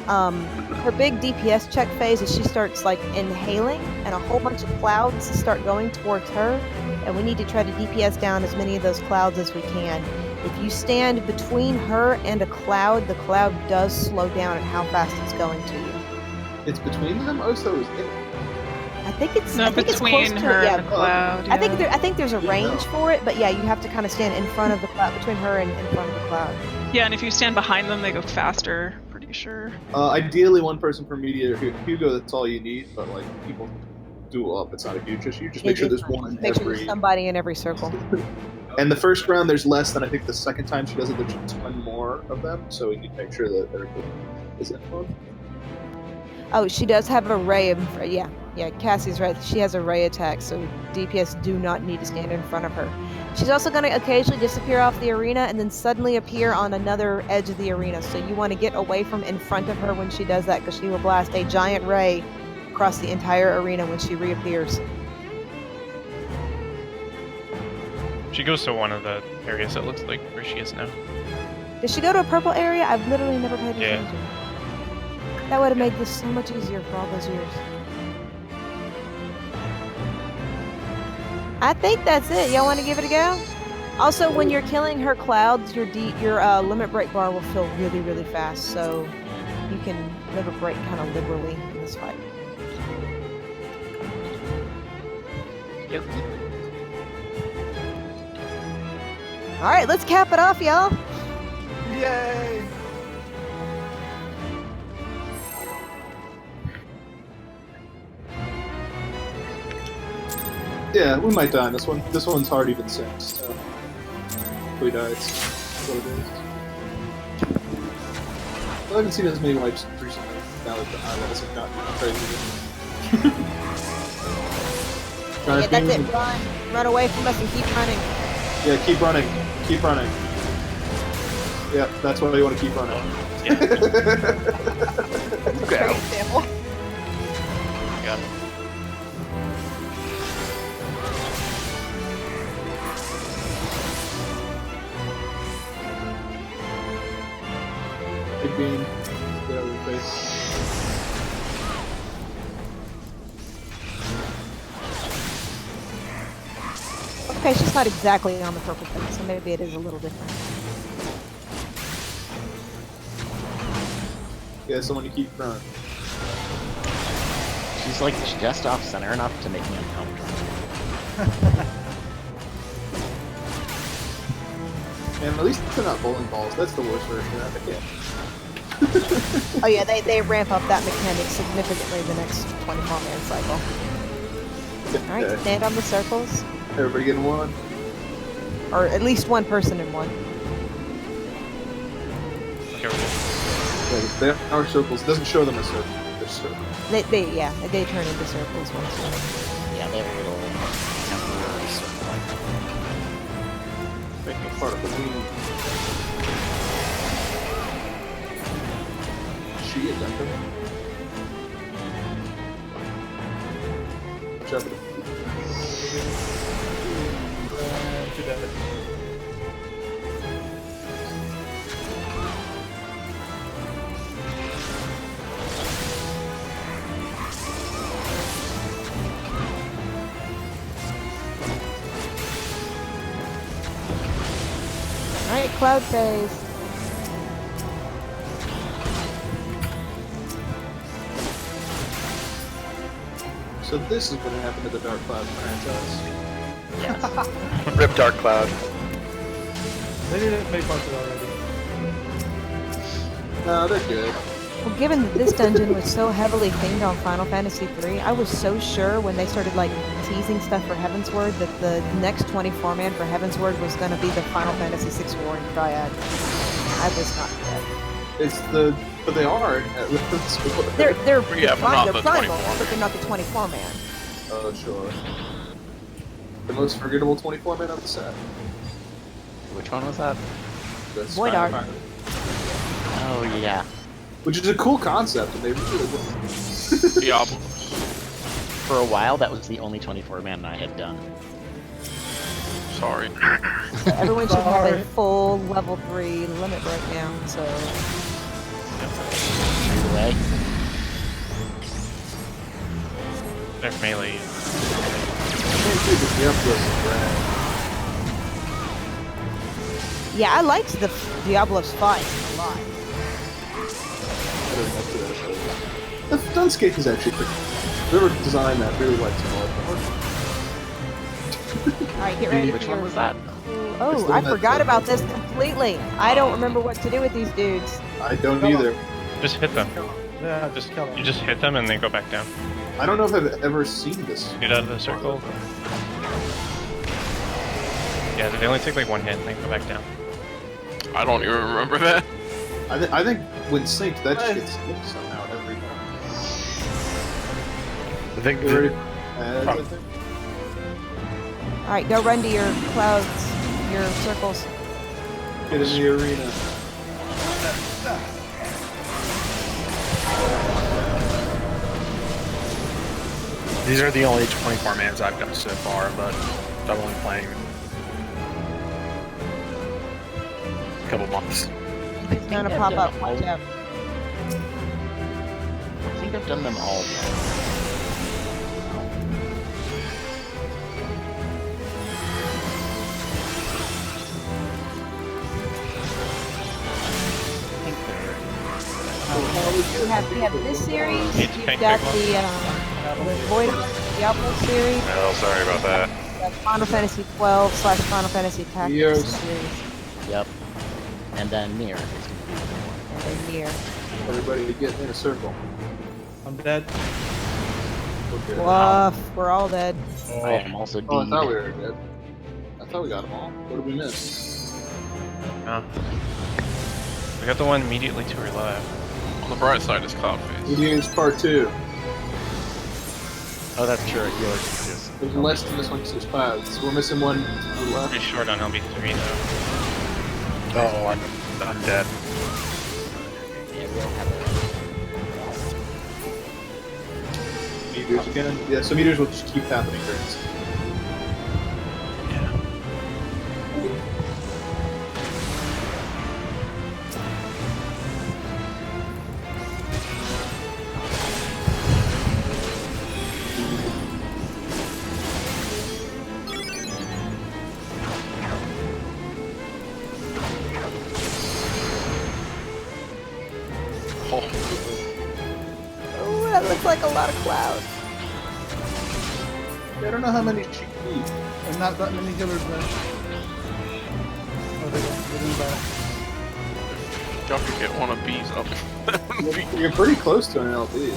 [SPEAKER 4] Her big DPS check phase is she starts like inhaling, and a whole bunch of clouds start going towards her, and we need to try to DPS down as many of those clouds as we can. If you stand between her and a cloud, the cloud does slow down at how fast it's going to you.
[SPEAKER 7] It's between them. Oh, so it's
[SPEAKER 4] I think it's
[SPEAKER 6] between
[SPEAKER 4] close
[SPEAKER 6] her
[SPEAKER 4] to it.
[SPEAKER 6] and the cloud.
[SPEAKER 4] Yeah. I think there's a range for it, but yeah, you have to kind of stand in front of the cloud, between her and in front of the cloud.
[SPEAKER 6] Yeah, and if you stand behind them, they go faster. Pretty sure.
[SPEAKER 7] Ideally, one person per meteor. Hugo, that's all you need. But like people duel up, it's not a huge issue. Just make sure there's one in
[SPEAKER 4] Make sure
[SPEAKER 7] every.
[SPEAKER 4] there's somebody in every circle.
[SPEAKER 7] And the first round, there's less than I think the second time she does it. There's just 10 more of them, so we need to make sure that everybody is in one.
[SPEAKER 4] Oh, she does have a ray of yeah, Cassie's right. She has a ray attack, so DPS do not need to stand in front of her. She's also going to occasionally disappear off the arena and then suddenly appear on another edge of the arena. So you want to get away from in front of her when she does that, because she will blast a giant ray across the entire arena when she reappears.
[SPEAKER 8] She goes to one of the areas, it looks like, where she is now.
[SPEAKER 4] Does she go to a purple area? I've literally never paid attention. That would have made this so much easier for all those years. I think that's it. Y'all want to give it a go? Also, when you're killing her clouds, your limit break bar will fill really, really fast, so you can limit break kind of liberally in this fight.
[SPEAKER 1] Yep.
[SPEAKER 4] All right, let's cap it off, y'all.
[SPEAKER 3] Yay!
[SPEAKER 7] Yeah, we might die on this one. This one's hard even since. So if we die, it's what it is. I haven't seen as many wipes recently now that the iLevels have gotten crazy.
[SPEAKER 4] Yeah, that's it. Run away from us and keep running.
[SPEAKER 7] Yeah, keep running. Keep running. Yeah, that's why you want to keep running.
[SPEAKER 8] Yeah.
[SPEAKER 4] Great example.
[SPEAKER 8] Got it.
[SPEAKER 7] Big beam. Get over the face.
[SPEAKER 4] Okay, she's not exactly on the purple thing, so maybe it is a little different.
[SPEAKER 7] Yeah, someone to keep running.
[SPEAKER 1] She's like just off center enough to make me uncomfortable.
[SPEAKER 7] And at least they're not bowling balls. That's the worst version of that. Yeah.
[SPEAKER 4] Oh yeah, they ramp up that mechanic significantly the next 24-man cycle. Alright, stand on the circles.
[SPEAKER 7] Everybody getting one?
[SPEAKER 4] Or at least one person in one.
[SPEAKER 8] Okay, we're good.
[SPEAKER 7] They are circles. It doesn't show them as circles. They're circles.
[SPEAKER 4] They turn into circles once you.
[SPEAKER 1] Yeah, they're a little temporary circle.
[SPEAKER 7] Making part of the wheel. She is under. Watch out.
[SPEAKER 3] Too bad.
[SPEAKER 4] Alright, cloud phase.
[SPEAKER 7] So this is what happened to the Dark Cloud franchise.
[SPEAKER 5] Rip Dark Cloud.
[SPEAKER 3] They didn't make parts of it already.
[SPEAKER 7] No, they're good.
[SPEAKER 4] Well, given that this dungeon was so heavily themed on Final Fantasy III, I was so sure when they started like teasing stuff for Heavensward that the next 24-man for Heavensward was going to be the Final Fantasy VI Warring Triad. I was not dead.
[SPEAKER 7] But they are.
[SPEAKER 4] They're
[SPEAKER 2] Yeah, but not the
[SPEAKER 4] primal,
[SPEAKER 2] 24.
[SPEAKER 4] but they're not the 24-man.
[SPEAKER 7] Oh, sure. The most forgettable 24-man of the set.
[SPEAKER 1] Which one was that?
[SPEAKER 7] That's
[SPEAKER 4] Void
[SPEAKER 7] Final
[SPEAKER 4] Art.
[SPEAKER 7] Fantasy.
[SPEAKER 1] Oh yeah.
[SPEAKER 7] Which is a cool concept, and they really did.
[SPEAKER 2] Diablo.
[SPEAKER 1] For a while, that was the only 24-man I had done.
[SPEAKER 2] Sorry.
[SPEAKER 4] Everyone should have
[SPEAKER 3] Sorry.
[SPEAKER 4] a full level 3 limit right now, so...
[SPEAKER 1] Either way.
[SPEAKER 8] They're melee.
[SPEAKER 4] Yeah, I liked the Diablo's fight a lot.
[SPEAKER 7] The Dunscape is actually pretty. Whoever designed that really likes it.
[SPEAKER 4] Alright, get ready
[SPEAKER 1] Which
[SPEAKER 4] for
[SPEAKER 1] one
[SPEAKER 4] your-
[SPEAKER 1] was that?
[SPEAKER 7] It's
[SPEAKER 4] Oh,
[SPEAKER 7] the
[SPEAKER 4] I
[SPEAKER 7] one that-
[SPEAKER 4] forgot about this completely. I don't remember what to do with these dudes.
[SPEAKER 7] I don't either.
[SPEAKER 8] Just hit them.
[SPEAKER 3] Yeah,
[SPEAKER 8] Just
[SPEAKER 3] kill them.
[SPEAKER 8] you just hit them and they go back down.
[SPEAKER 7] I don't know if I've ever seen this.
[SPEAKER 8] Get out of the circle. Yeah, they only take like one hit and then go back down.
[SPEAKER 2] I don't even remember that.
[SPEAKER 7] I think when synced, that just gets skipped somehow every time.
[SPEAKER 5] I think
[SPEAKER 7] You ready? I think.
[SPEAKER 4] Alright, go run to your clouds, your circles.
[SPEAKER 7] Get in the arena.
[SPEAKER 5] these are the only 24-mans I've done so far, but I'm only playing a couple months.
[SPEAKER 4] It's gonna pop up. Watch out.
[SPEAKER 1] I think I've done them all. I think they're...
[SPEAKER 4] We have this series.
[SPEAKER 8] Need to
[SPEAKER 4] You've
[SPEAKER 8] tank
[SPEAKER 4] got
[SPEAKER 8] big
[SPEAKER 4] the Void Diablo series.
[SPEAKER 9] Oh, sorry about that.
[SPEAKER 4] The Final Fantasy 12 / Final Fantasy Tactics
[SPEAKER 7] Yes.
[SPEAKER 4] series.
[SPEAKER 1] Yep. And then Nier.
[SPEAKER 4] And then Nier.
[SPEAKER 7] Everybody get in a circle.
[SPEAKER 3] I'm dead.
[SPEAKER 7] Okay.
[SPEAKER 4] Woof, we're all dead.
[SPEAKER 1] I am also
[SPEAKER 7] Oh, I
[SPEAKER 1] deed.
[SPEAKER 7] thought we were dead. I thought we got them all. What did we miss?
[SPEAKER 8] Oh. We got the one immediately to our left.
[SPEAKER 2] On the bright side is Cloud Phase.
[SPEAKER 7] Indians Part 2.
[SPEAKER 1] Oh, that's true. Yours is just...
[SPEAKER 7] There's less than this one because there's clouds. We're missing one to the left.
[SPEAKER 8] Pretty short on LB3 though.
[SPEAKER 5] Oh, I'm dead.
[SPEAKER 1] Yeah, we don't have it.
[SPEAKER 7] Meteors again. Yeah, so meteors will just keep happening during this.
[SPEAKER 4] Oh, that looks like a lot of clouds.
[SPEAKER 7] I don't know how many she can eat.
[SPEAKER 3] And not that many healers left. Oh, they're doing bad.
[SPEAKER 2] Y'all could get one of B's up.
[SPEAKER 7] You're pretty close to an LB.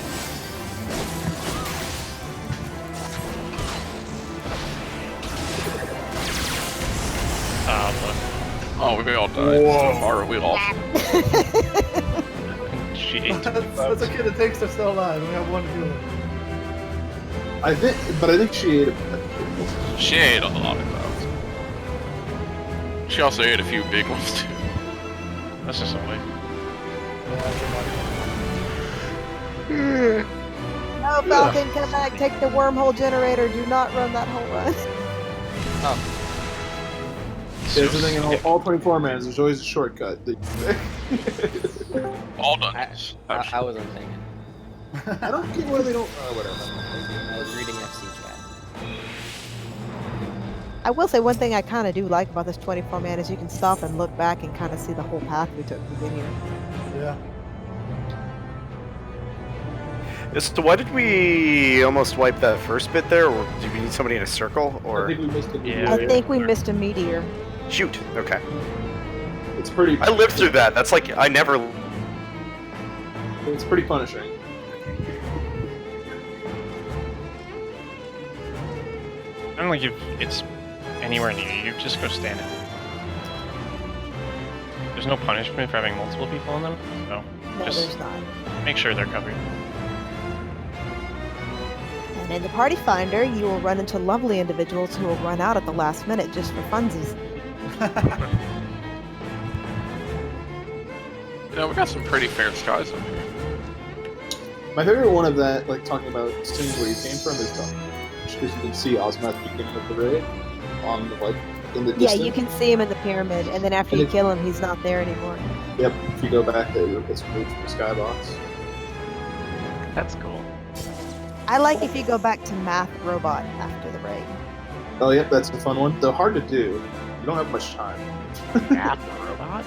[SPEAKER 2] Oh, we all died.
[SPEAKER 5] Whoa.
[SPEAKER 2] So far, we lost.
[SPEAKER 8] She ate
[SPEAKER 3] That's okay, the tanks are still alive. We have one healer.
[SPEAKER 7] I think she ate a.
[SPEAKER 2] She ate a lot of clouds. She also ate a few big ones too.
[SPEAKER 8] That's just a way.
[SPEAKER 4] No, Falcon, come back. Take the wormhole generator. Do not run that whole run.
[SPEAKER 7] There's the thing in all 24 mans. There's always a shortcut.
[SPEAKER 2] All done.
[SPEAKER 11] I wasn't thinking.
[SPEAKER 7] I don't get why they don't. Whatever.
[SPEAKER 11] I was reading FC chat.
[SPEAKER 4] I will say one thing I kind of do like about this 24-man is you can stop and look back and kind of see the whole path we took to get here.
[SPEAKER 3] Yeah.
[SPEAKER 11] So why did we almost wipe that first bit there? Or did we need somebody in a circle?
[SPEAKER 7] I
[SPEAKER 11] Or
[SPEAKER 7] think we missed it.
[SPEAKER 8] Yeah.
[SPEAKER 4] I think we missed a meteor.
[SPEAKER 11] shoot? Okay.
[SPEAKER 7] It's pretty.
[SPEAKER 11] I lived through that. That's like I never.
[SPEAKER 7] It's pretty punishing.
[SPEAKER 8] I don't think it's anywhere near you. Just go stand it. There's no punishment for having multiple people in them, so
[SPEAKER 4] No,
[SPEAKER 8] just
[SPEAKER 4] there's not.
[SPEAKER 8] make sure they're covered.
[SPEAKER 4] And in the party finder, you will run into lovely individuals who will run out at the last minute just for funsies.
[SPEAKER 2] You know, we got some pretty fair skies up here.
[SPEAKER 7] My favorite one of that, like talking about seeing where you came from, is because you can see Ozma at the beginning of the raid on like in the
[SPEAKER 4] Yeah,
[SPEAKER 7] distance.
[SPEAKER 4] you can see him in the pyramid, and then after
[SPEAKER 7] And
[SPEAKER 4] you
[SPEAKER 7] if-
[SPEAKER 4] kill him, he's not there anymore.
[SPEAKER 7] Yep. If you go back, it gets removed from the skybox.
[SPEAKER 1] That's cool.
[SPEAKER 4] I like if you go back to Math Robot after the raid.
[SPEAKER 7] Oh, yep, that's a fun one. Though hard to do. You don't have much time.
[SPEAKER 1] Math robot?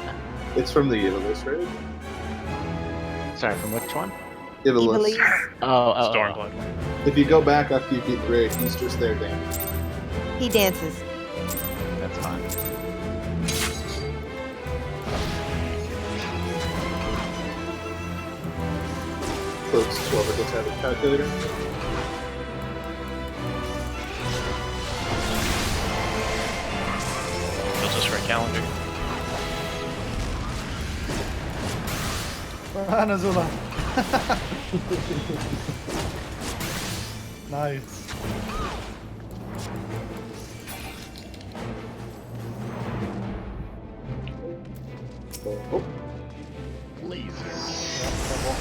[SPEAKER 7] It's from the Ivelus raid.
[SPEAKER 1] Sorry, from which one?
[SPEAKER 7] Ivelus.
[SPEAKER 4] Evilise,
[SPEAKER 1] Oh.
[SPEAKER 8] Stormblood.
[SPEAKER 7] If you go back after you beat the raid, he's just there dancing.
[SPEAKER 4] he dances.
[SPEAKER 1] That's fine.
[SPEAKER 7] Close 12 or gets out of the calculator.
[SPEAKER 8] Built us for a calendar.
[SPEAKER 3] Run, Azula. Nice.
[SPEAKER 7] Oh,
[SPEAKER 1] Laser.
[SPEAKER 3] Yeah, double.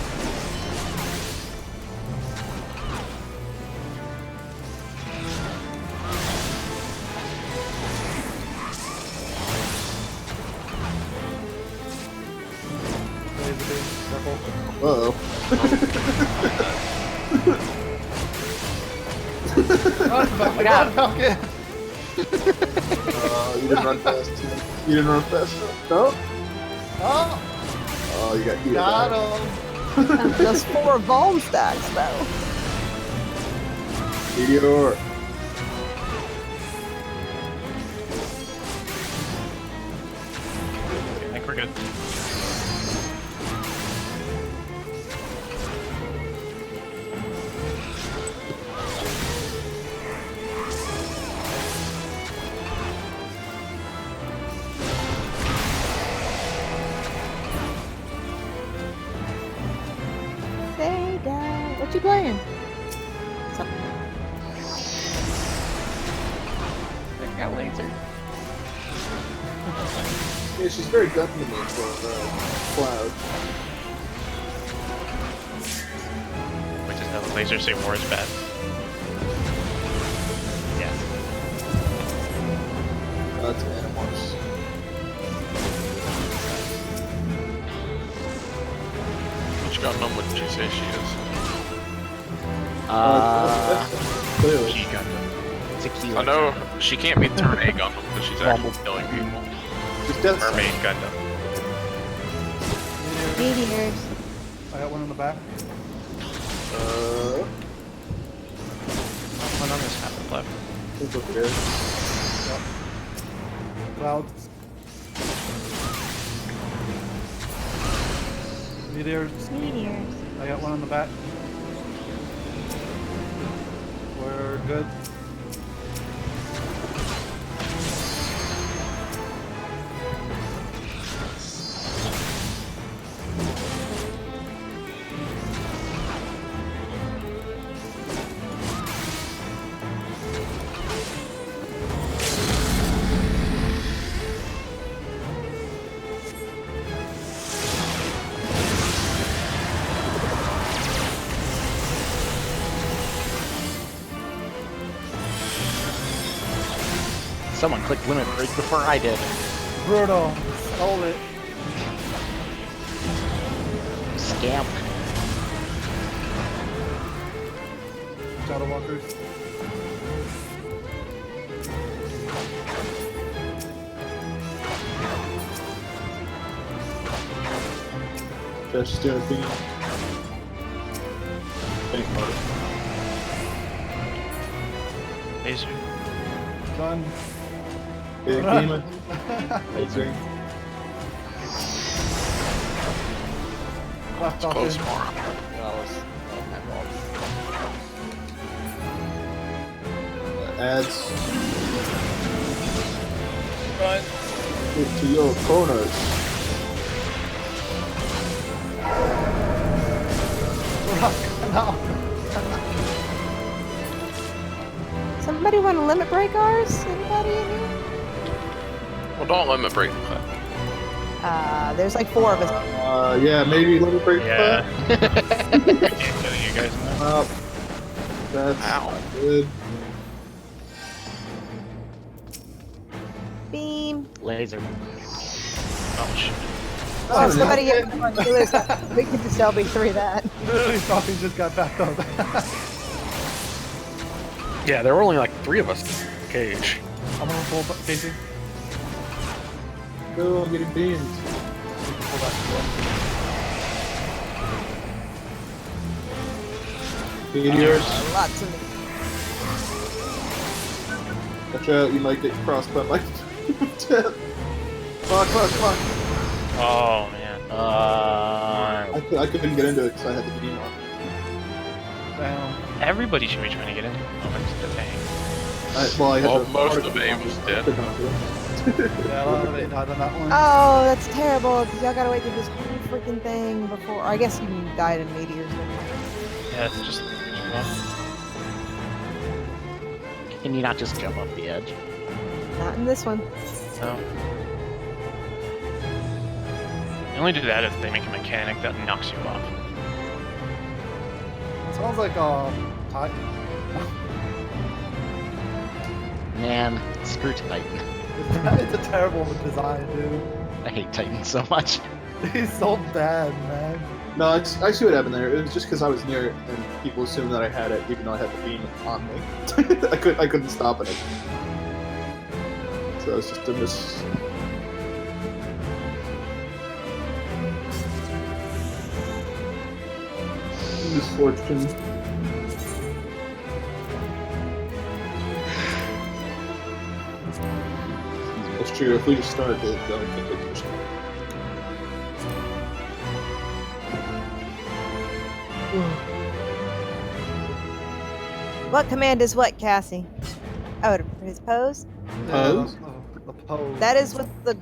[SPEAKER 3] Laser beam, circle.
[SPEAKER 7] uh-oh.
[SPEAKER 3] Run, Falcon! Run, Falcon!
[SPEAKER 7] You didn't run fast enough. You didn't run fast enough. No?
[SPEAKER 3] Oh!
[SPEAKER 7] Oh, you got healed.
[SPEAKER 3] Got him!
[SPEAKER 4] Those 4 Vuln stacks, though.
[SPEAKER 7] Meteor.
[SPEAKER 8] I think we're good.
[SPEAKER 4] Stay down. What you playing? Something.
[SPEAKER 1] I got laser.
[SPEAKER 7] Yeah, she's very gun to me for Cloud.
[SPEAKER 8] Which is how the lasers say war is bad.
[SPEAKER 1] Yes.
[SPEAKER 7] That's Animorphs.
[SPEAKER 2] Which Gundam would you say she is?
[SPEAKER 7] Clearly.
[SPEAKER 8] G Gundam.
[SPEAKER 1] Tequila.
[SPEAKER 2] I know she can't be turn A Gundam because she's actually killing people.
[SPEAKER 7] She's dead.
[SPEAKER 8] Mermaid Gundam.
[SPEAKER 4] Meteors.
[SPEAKER 3] I got one in the back.
[SPEAKER 8] One on this map of left.
[SPEAKER 7] Think what it is.
[SPEAKER 3] Cloud. Meteors.
[SPEAKER 4] Meteors.
[SPEAKER 3] I got one on the back. We're good.
[SPEAKER 1] Someone clicked limit break before I did.
[SPEAKER 3] Brutal. Stole it.
[SPEAKER 1] Scamp.
[SPEAKER 3] Shadow Walkers.
[SPEAKER 7] That's just doing a thing. Bank card.
[SPEAKER 8] Laser.
[SPEAKER 3] Done.
[SPEAKER 7] Big
[SPEAKER 3] Run.
[SPEAKER 7] demon. Laser.
[SPEAKER 3] Left off
[SPEAKER 2] Close
[SPEAKER 3] in.
[SPEAKER 2] more.
[SPEAKER 7] Adds. Get to your corners.
[SPEAKER 3] No.
[SPEAKER 4] Somebody want to limit break ours? Anybody in here?
[SPEAKER 2] Well, don't limit break the cut.
[SPEAKER 4] There's like 4 of us.
[SPEAKER 7] Yeah, maybe let me break
[SPEAKER 8] Yeah.
[SPEAKER 7] the
[SPEAKER 8] Can't kill you guys in there.
[SPEAKER 7] That's
[SPEAKER 2] Ow.
[SPEAKER 7] not good.
[SPEAKER 4] Beam.
[SPEAKER 1] Laser.
[SPEAKER 8] Oh shit.
[SPEAKER 4] Oh, somebody get we can just LB3 that.
[SPEAKER 3] Literally thought he just got back up.
[SPEAKER 5] Yeah, there were only like 3 of us in the cage.
[SPEAKER 3] I'm on full Casey.
[SPEAKER 7] Go, I'm getting beamed.
[SPEAKER 3] Pull back to
[SPEAKER 7] Meteors.
[SPEAKER 4] Lots of
[SPEAKER 7] Watch out, you might get crossed by my tip. Fuck.
[SPEAKER 8] Oh man.
[SPEAKER 7] I couldn't get into it because I had the beam on.
[SPEAKER 3] Damn.
[SPEAKER 8] Everybody should be trying to get into the moment to the tank.
[SPEAKER 7] I had
[SPEAKER 2] Well,
[SPEAKER 7] the
[SPEAKER 2] most of aim was dead.
[SPEAKER 3] Yeah, a lot of it died on that one.
[SPEAKER 4] Oh, that's terrible, because y'all gotta wait through this whole freaking thing before. I guess you can die in meteors.
[SPEAKER 8] Yeah, it's just.
[SPEAKER 1] Can you not just jump off the edge?
[SPEAKER 4] Not in this one.
[SPEAKER 8] No. They only do that if they make a mechanic that knocks you off.
[SPEAKER 3] Sounds like Titan.
[SPEAKER 1] Man, screw Titan.
[SPEAKER 3] It's a terrible design, dude.
[SPEAKER 1] I hate Titan so much.
[SPEAKER 3] He's so bad, man.
[SPEAKER 7] No, I see what happened there. It was just because I was near it and people assumed that I had it, even though I had the beam on me. I couldn't stop it. So it's just a misfortune. That's true. If we just start it, then we can take your stuff.
[SPEAKER 4] What command is what, Cassie? Oh, his pose?
[SPEAKER 7] Pose?
[SPEAKER 3] The pose.
[SPEAKER 4] That is what the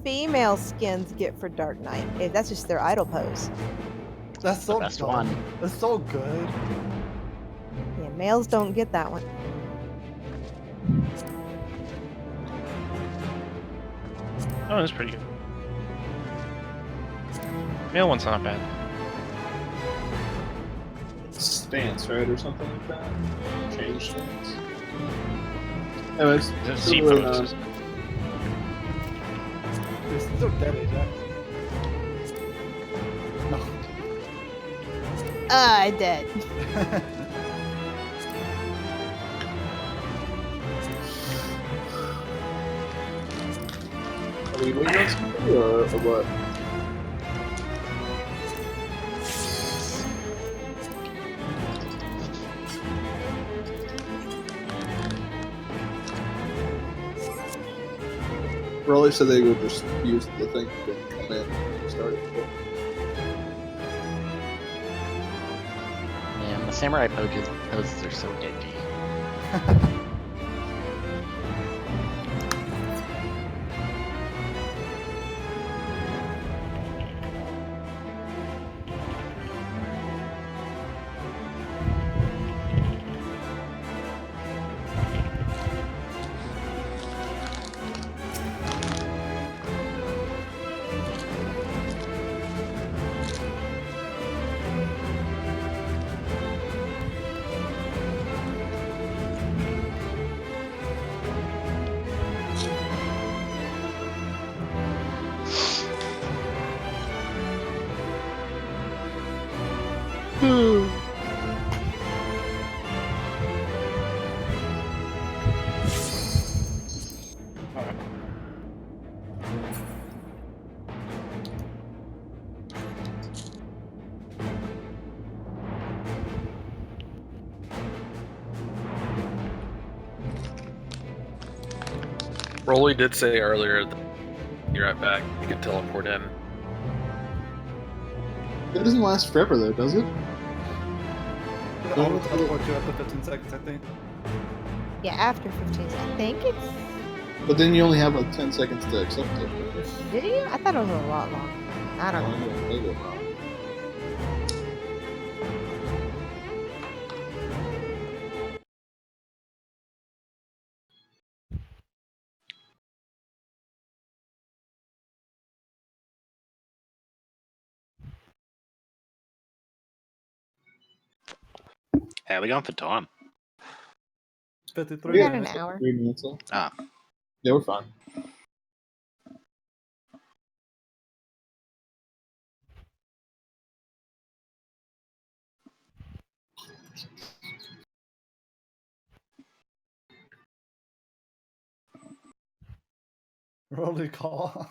[SPEAKER 4] female skins get for Dark Knight. That's just their idol pose.
[SPEAKER 3] That's so
[SPEAKER 1] The best
[SPEAKER 3] dumb.
[SPEAKER 1] one.
[SPEAKER 3] That's so good.
[SPEAKER 4] Yeah, males don't get that one.
[SPEAKER 8] Oh, that's pretty good. Male one's not bad.
[SPEAKER 7] Stance, right, or something like that. Change stance. Anyways,
[SPEAKER 8] The
[SPEAKER 7] so,
[SPEAKER 8] C pose.
[SPEAKER 3] It's still dead, Jack. No.
[SPEAKER 4] I dead.
[SPEAKER 7] Are we waiting on somebody or what? Raleigh said they would just use the thing to come in and start it.
[SPEAKER 1] Man, the samurai poses are so dingy.
[SPEAKER 5] Rolly did say earlier that you're right back. You can teleport in.
[SPEAKER 7] It doesn't last forever though, does it?
[SPEAKER 3] I will teleport you after 15 seconds, I think.
[SPEAKER 4] Yeah, after 15 seconds. I think it's.
[SPEAKER 7] But then you only have like 10 seconds to accept it.
[SPEAKER 4] Did you? I thought it was a lot long. I don't know.
[SPEAKER 7] Maybe.
[SPEAKER 9] How are we going for time?
[SPEAKER 3] 53
[SPEAKER 4] We got
[SPEAKER 3] minutes.
[SPEAKER 4] an hour.
[SPEAKER 7] 3 minutes left.
[SPEAKER 9] Ah.
[SPEAKER 7] Yeah, we're fine.
[SPEAKER 3] Rolly call.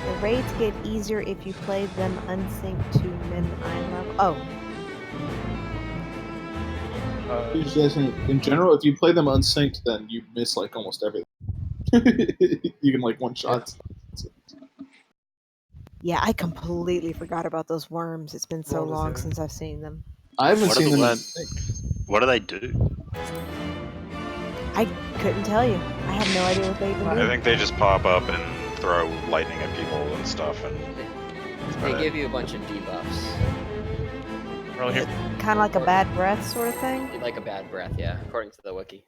[SPEAKER 4] The raids get easier if you play them unsynced to min iLevel. Oh.
[SPEAKER 7] In general, if you play them unsynced, then you miss like almost everything. You can like one shot.
[SPEAKER 4] Yeah, I completely forgot about those worms. It's been so
[SPEAKER 3] Rolls
[SPEAKER 4] long
[SPEAKER 3] here.
[SPEAKER 4] since I've seen them.
[SPEAKER 7] I haven't
[SPEAKER 9] What are
[SPEAKER 7] seen
[SPEAKER 9] the
[SPEAKER 7] them.
[SPEAKER 9] worms? What do they do?
[SPEAKER 4] I couldn't tell you. I have no idea what they even
[SPEAKER 10] I
[SPEAKER 4] do.
[SPEAKER 10] think they just pop up and throw lightning at people and stuff. And
[SPEAKER 12] They give you a bunch of debuffs.
[SPEAKER 8] Roll here.
[SPEAKER 4] Kind of like a bad breath sort of thing.
[SPEAKER 12] Like a bad breath, yeah, according to the wiki.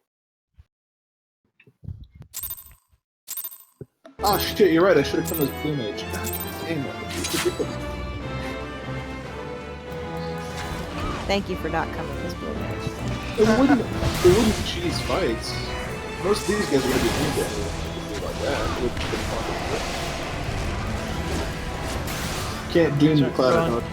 [SPEAKER 7] Oh shit, you're right. I should have come as Blue Mage. God damn it.
[SPEAKER 4] Thank you for not coming as Blue Mage.
[SPEAKER 7] It wouldn't cheese fights. Most of these guys are gonna be doing that like that. It would be fun. Can't doom the cloud dog.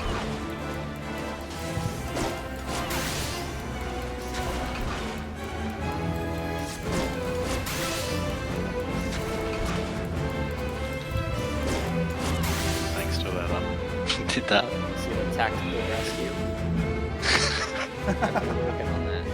[SPEAKER 9] Thanks to that, did that.
[SPEAKER 12] So you tactical rescue. I've been working on that.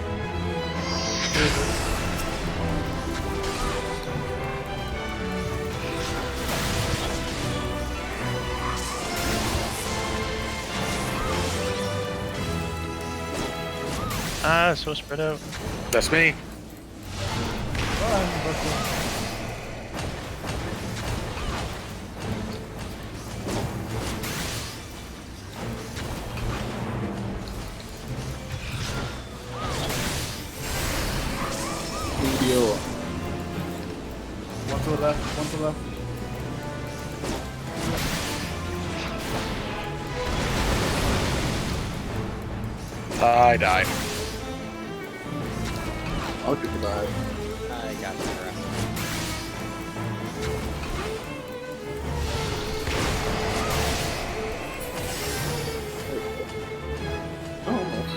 [SPEAKER 8] Ah, so spread out.
[SPEAKER 5] That's me.
[SPEAKER 3] One to the left, one to the left.
[SPEAKER 5] I died.
[SPEAKER 7] I'll get the die.
[SPEAKER 12] I got the rest.
[SPEAKER 7] Almost.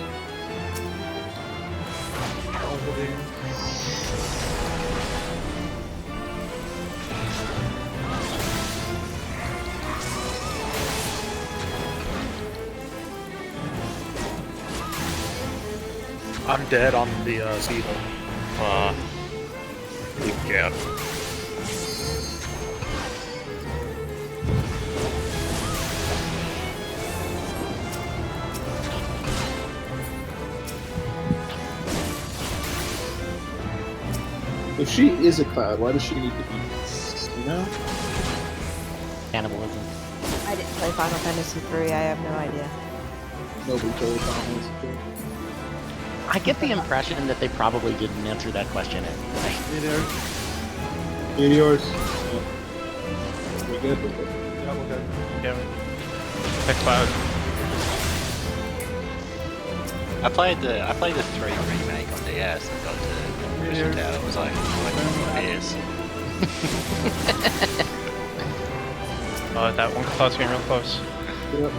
[SPEAKER 5] I'm dead on the Zeta. Yeah.
[SPEAKER 7] If she is a cloud, why does she need to be? You know?
[SPEAKER 1] Cannibalism.
[SPEAKER 4] I didn't play Final Fantasy 3. I have no idea.
[SPEAKER 7] Nobody told Thomas.
[SPEAKER 1] I get the impression that they probably didn't answer that question anyway.
[SPEAKER 7] Meteors. Yeah. We good? We're good.
[SPEAKER 3] Yeah, we're good.
[SPEAKER 8] Yeah. The cloud.
[SPEAKER 9] I played the 3 remake on DS and got to Mission Tower. It was like, what is?
[SPEAKER 8] That one cloud's getting real close.
[SPEAKER 7] Yep.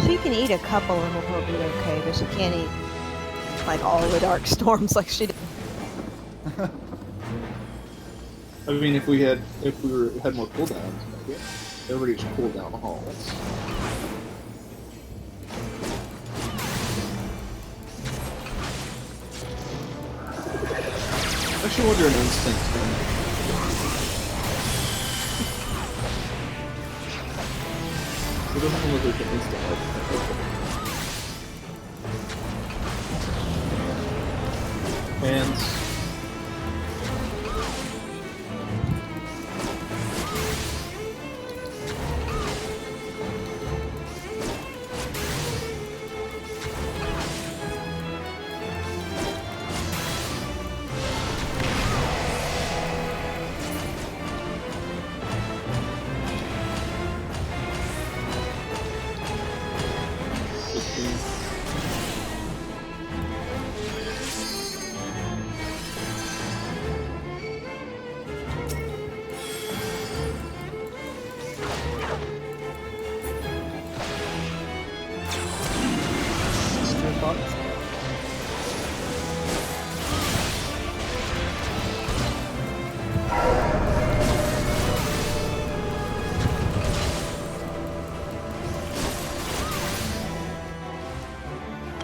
[SPEAKER 4] She can eat a couple and we'll be okay, but she can't eat like all the dark storms like she did.
[SPEAKER 7] I mean, if we had more cooldowns, yeah. Everybody just cool down the hall. I actually wonder an instinct thing. It doesn't look like an instant. Hands.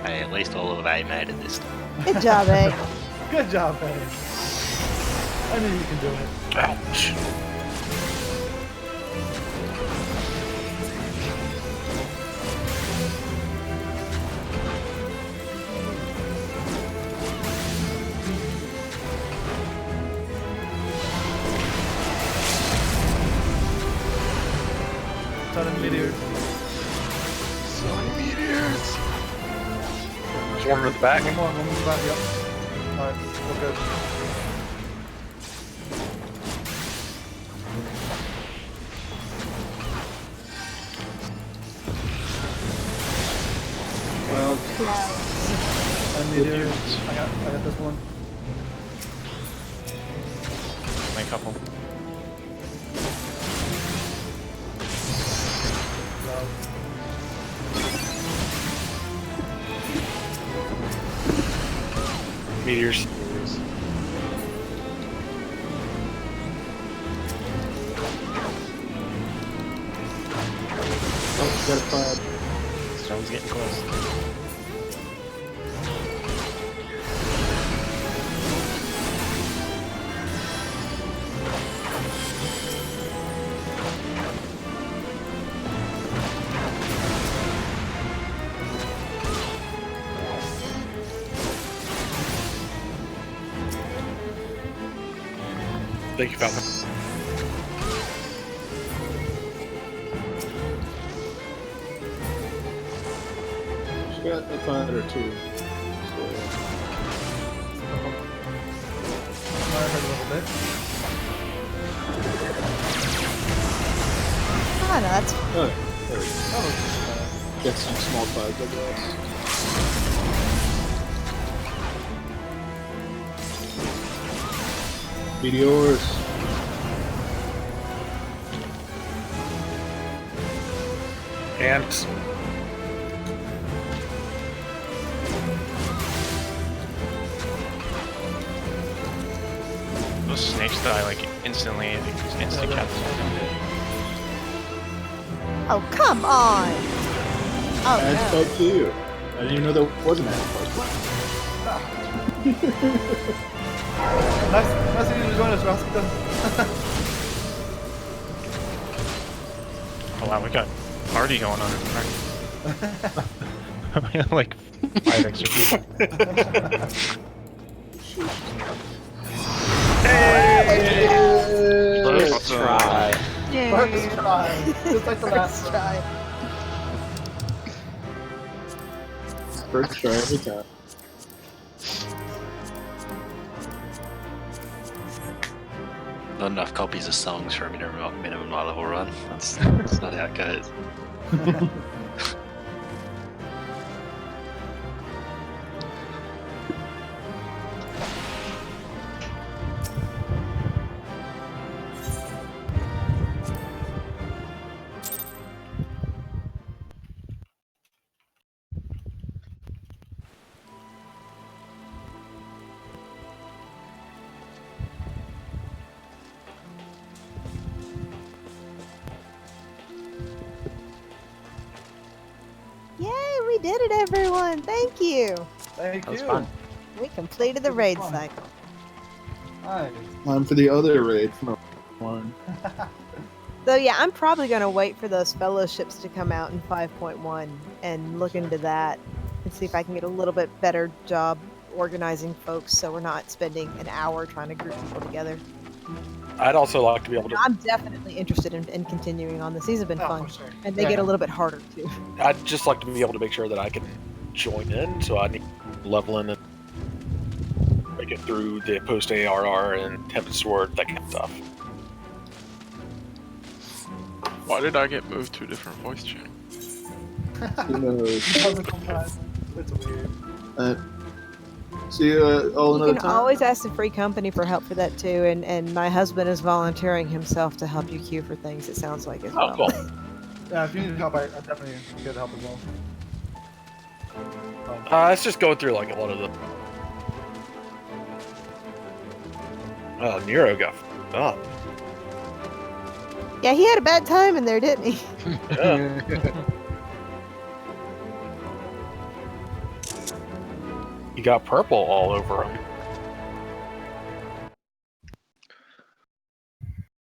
[SPEAKER 9] Hey, at least all of A made it this time.
[SPEAKER 4] Good job, eh?
[SPEAKER 3] Good job, Eddie. I knew you can do it.
[SPEAKER 5] Ouch.
[SPEAKER 3] Ton of meteors.
[SPEAKER 9] So many meteors!
[SPEAKER 5] There's one in the back.
[SPEAKER 3] One more in the back, yep. Alright, we're good.
[SPEAKER 7] Well,
[SPEAKER 3] And meteors. I got this one.
[SPEAKER 8] Make a couple.
[SPEAKER 5] Meteors.
[SPEAKER 7] oh, she got a cloud.
[SPEAKER 1] Storm's getting close.
[SPEAKER 5] Thank you, Falcon.
[SPEAKER 7] She got a cloud or two.
[SPEAKER 3] I heard a little bit.
[SPEAKER 4] Oh, no, that's
[SPEAKER 7] Oh, there we go. Get some small clouds, I guess. Meteors.
[SPEAKER 5] Ants.
[SPEAKER 8] Those snakes die like instantly. It's instant capture.
[SPEAKER 4] oh, come on! Oh,
[SPEAKER 7] Ad
[SPEAKER 4] no.
[SPEAKER 7] spike to you. I didn't even know there was an ad spike.
[SPEAKER 3] Nice of you to join us, Rasputin.
[SPEAKER 8] Oh wow, we got a party going on. We have like 5 extra people.
[SPEAKER 9] First try.
[SPEAKER 6] Yay!
[SPEAKER 3] First try. Just like the last
[SPEAKER 4] try.
[SPEAKER 7] First try every time.
[SPEAKER 9] Not enough copies of songs for a minimum high level run. That's not how it goes.
[SPEAKER 4] Yay, we did it, everyone! Thank you!
[SPEAKER 3] Thank
[SPEAKER 1] That was
[SPEAKER 3] you.
[SPEAKER 1] fun.
[SPEAKER 4] We completed the
[SPEAKER 3] This was
[SPEAKER 4] raid
[SPEAKER 3] fun.
[SPEAKER 4] cycle.
[SPEAKER 3] Nice.
[SPEAKER 7] Time for the other raid from one.
[SPEAKER 4] So yeah, I'm probably gonna wait for those fellowships to come out in 5.1 and look into that and see if I can get a little bit better job organizing folks so we're not spending an hour trying to group people together.
[SPEAKER 5] I'd also like to be able to.
[SPEAKER 4] I'm definitely interested in continuing on this. These have been
[SPEAKER 3] Oh,
[SPEAKER 4] fun.
[SPEAKER 3] for sure.
[SPEAKER 4] And they get a little bit harder too.
[SPEAKER 5] I'd just like to be able to make sure that I can join in, so I need leveling and make it through the post ARR and Tempest Sword, that kind of stuff.
[SPEAKER 2] Why did I get moved to a different voice channel?
[SPEAKER 7] Who knows?
[SPEAKER 3] Puzzle comparison. It's weird.
[SPEAKER 7] See you all
[SPEAKER 4] You
[SPEAKER 7] another
[SPEAKER 4] can
[SPEAKER 7] time.
[SPEAKER 4] always ask the free company for help for that too, and my husband is volunteering himself to help you queue for things, it sounds like, as well.
[SPEAKER 5] Oh, cool.
[SPEAKER 3] Yeah, if you need help, I definitely get help as well.
[SPEAKER 5] It's just going through like a lot of the. Oh, Nero got f***ed up.
[SPEAKER 4] Yeah, he had a bad time in there, didn't he?
[SPEAKER 5] Yeah. He got purple all over him.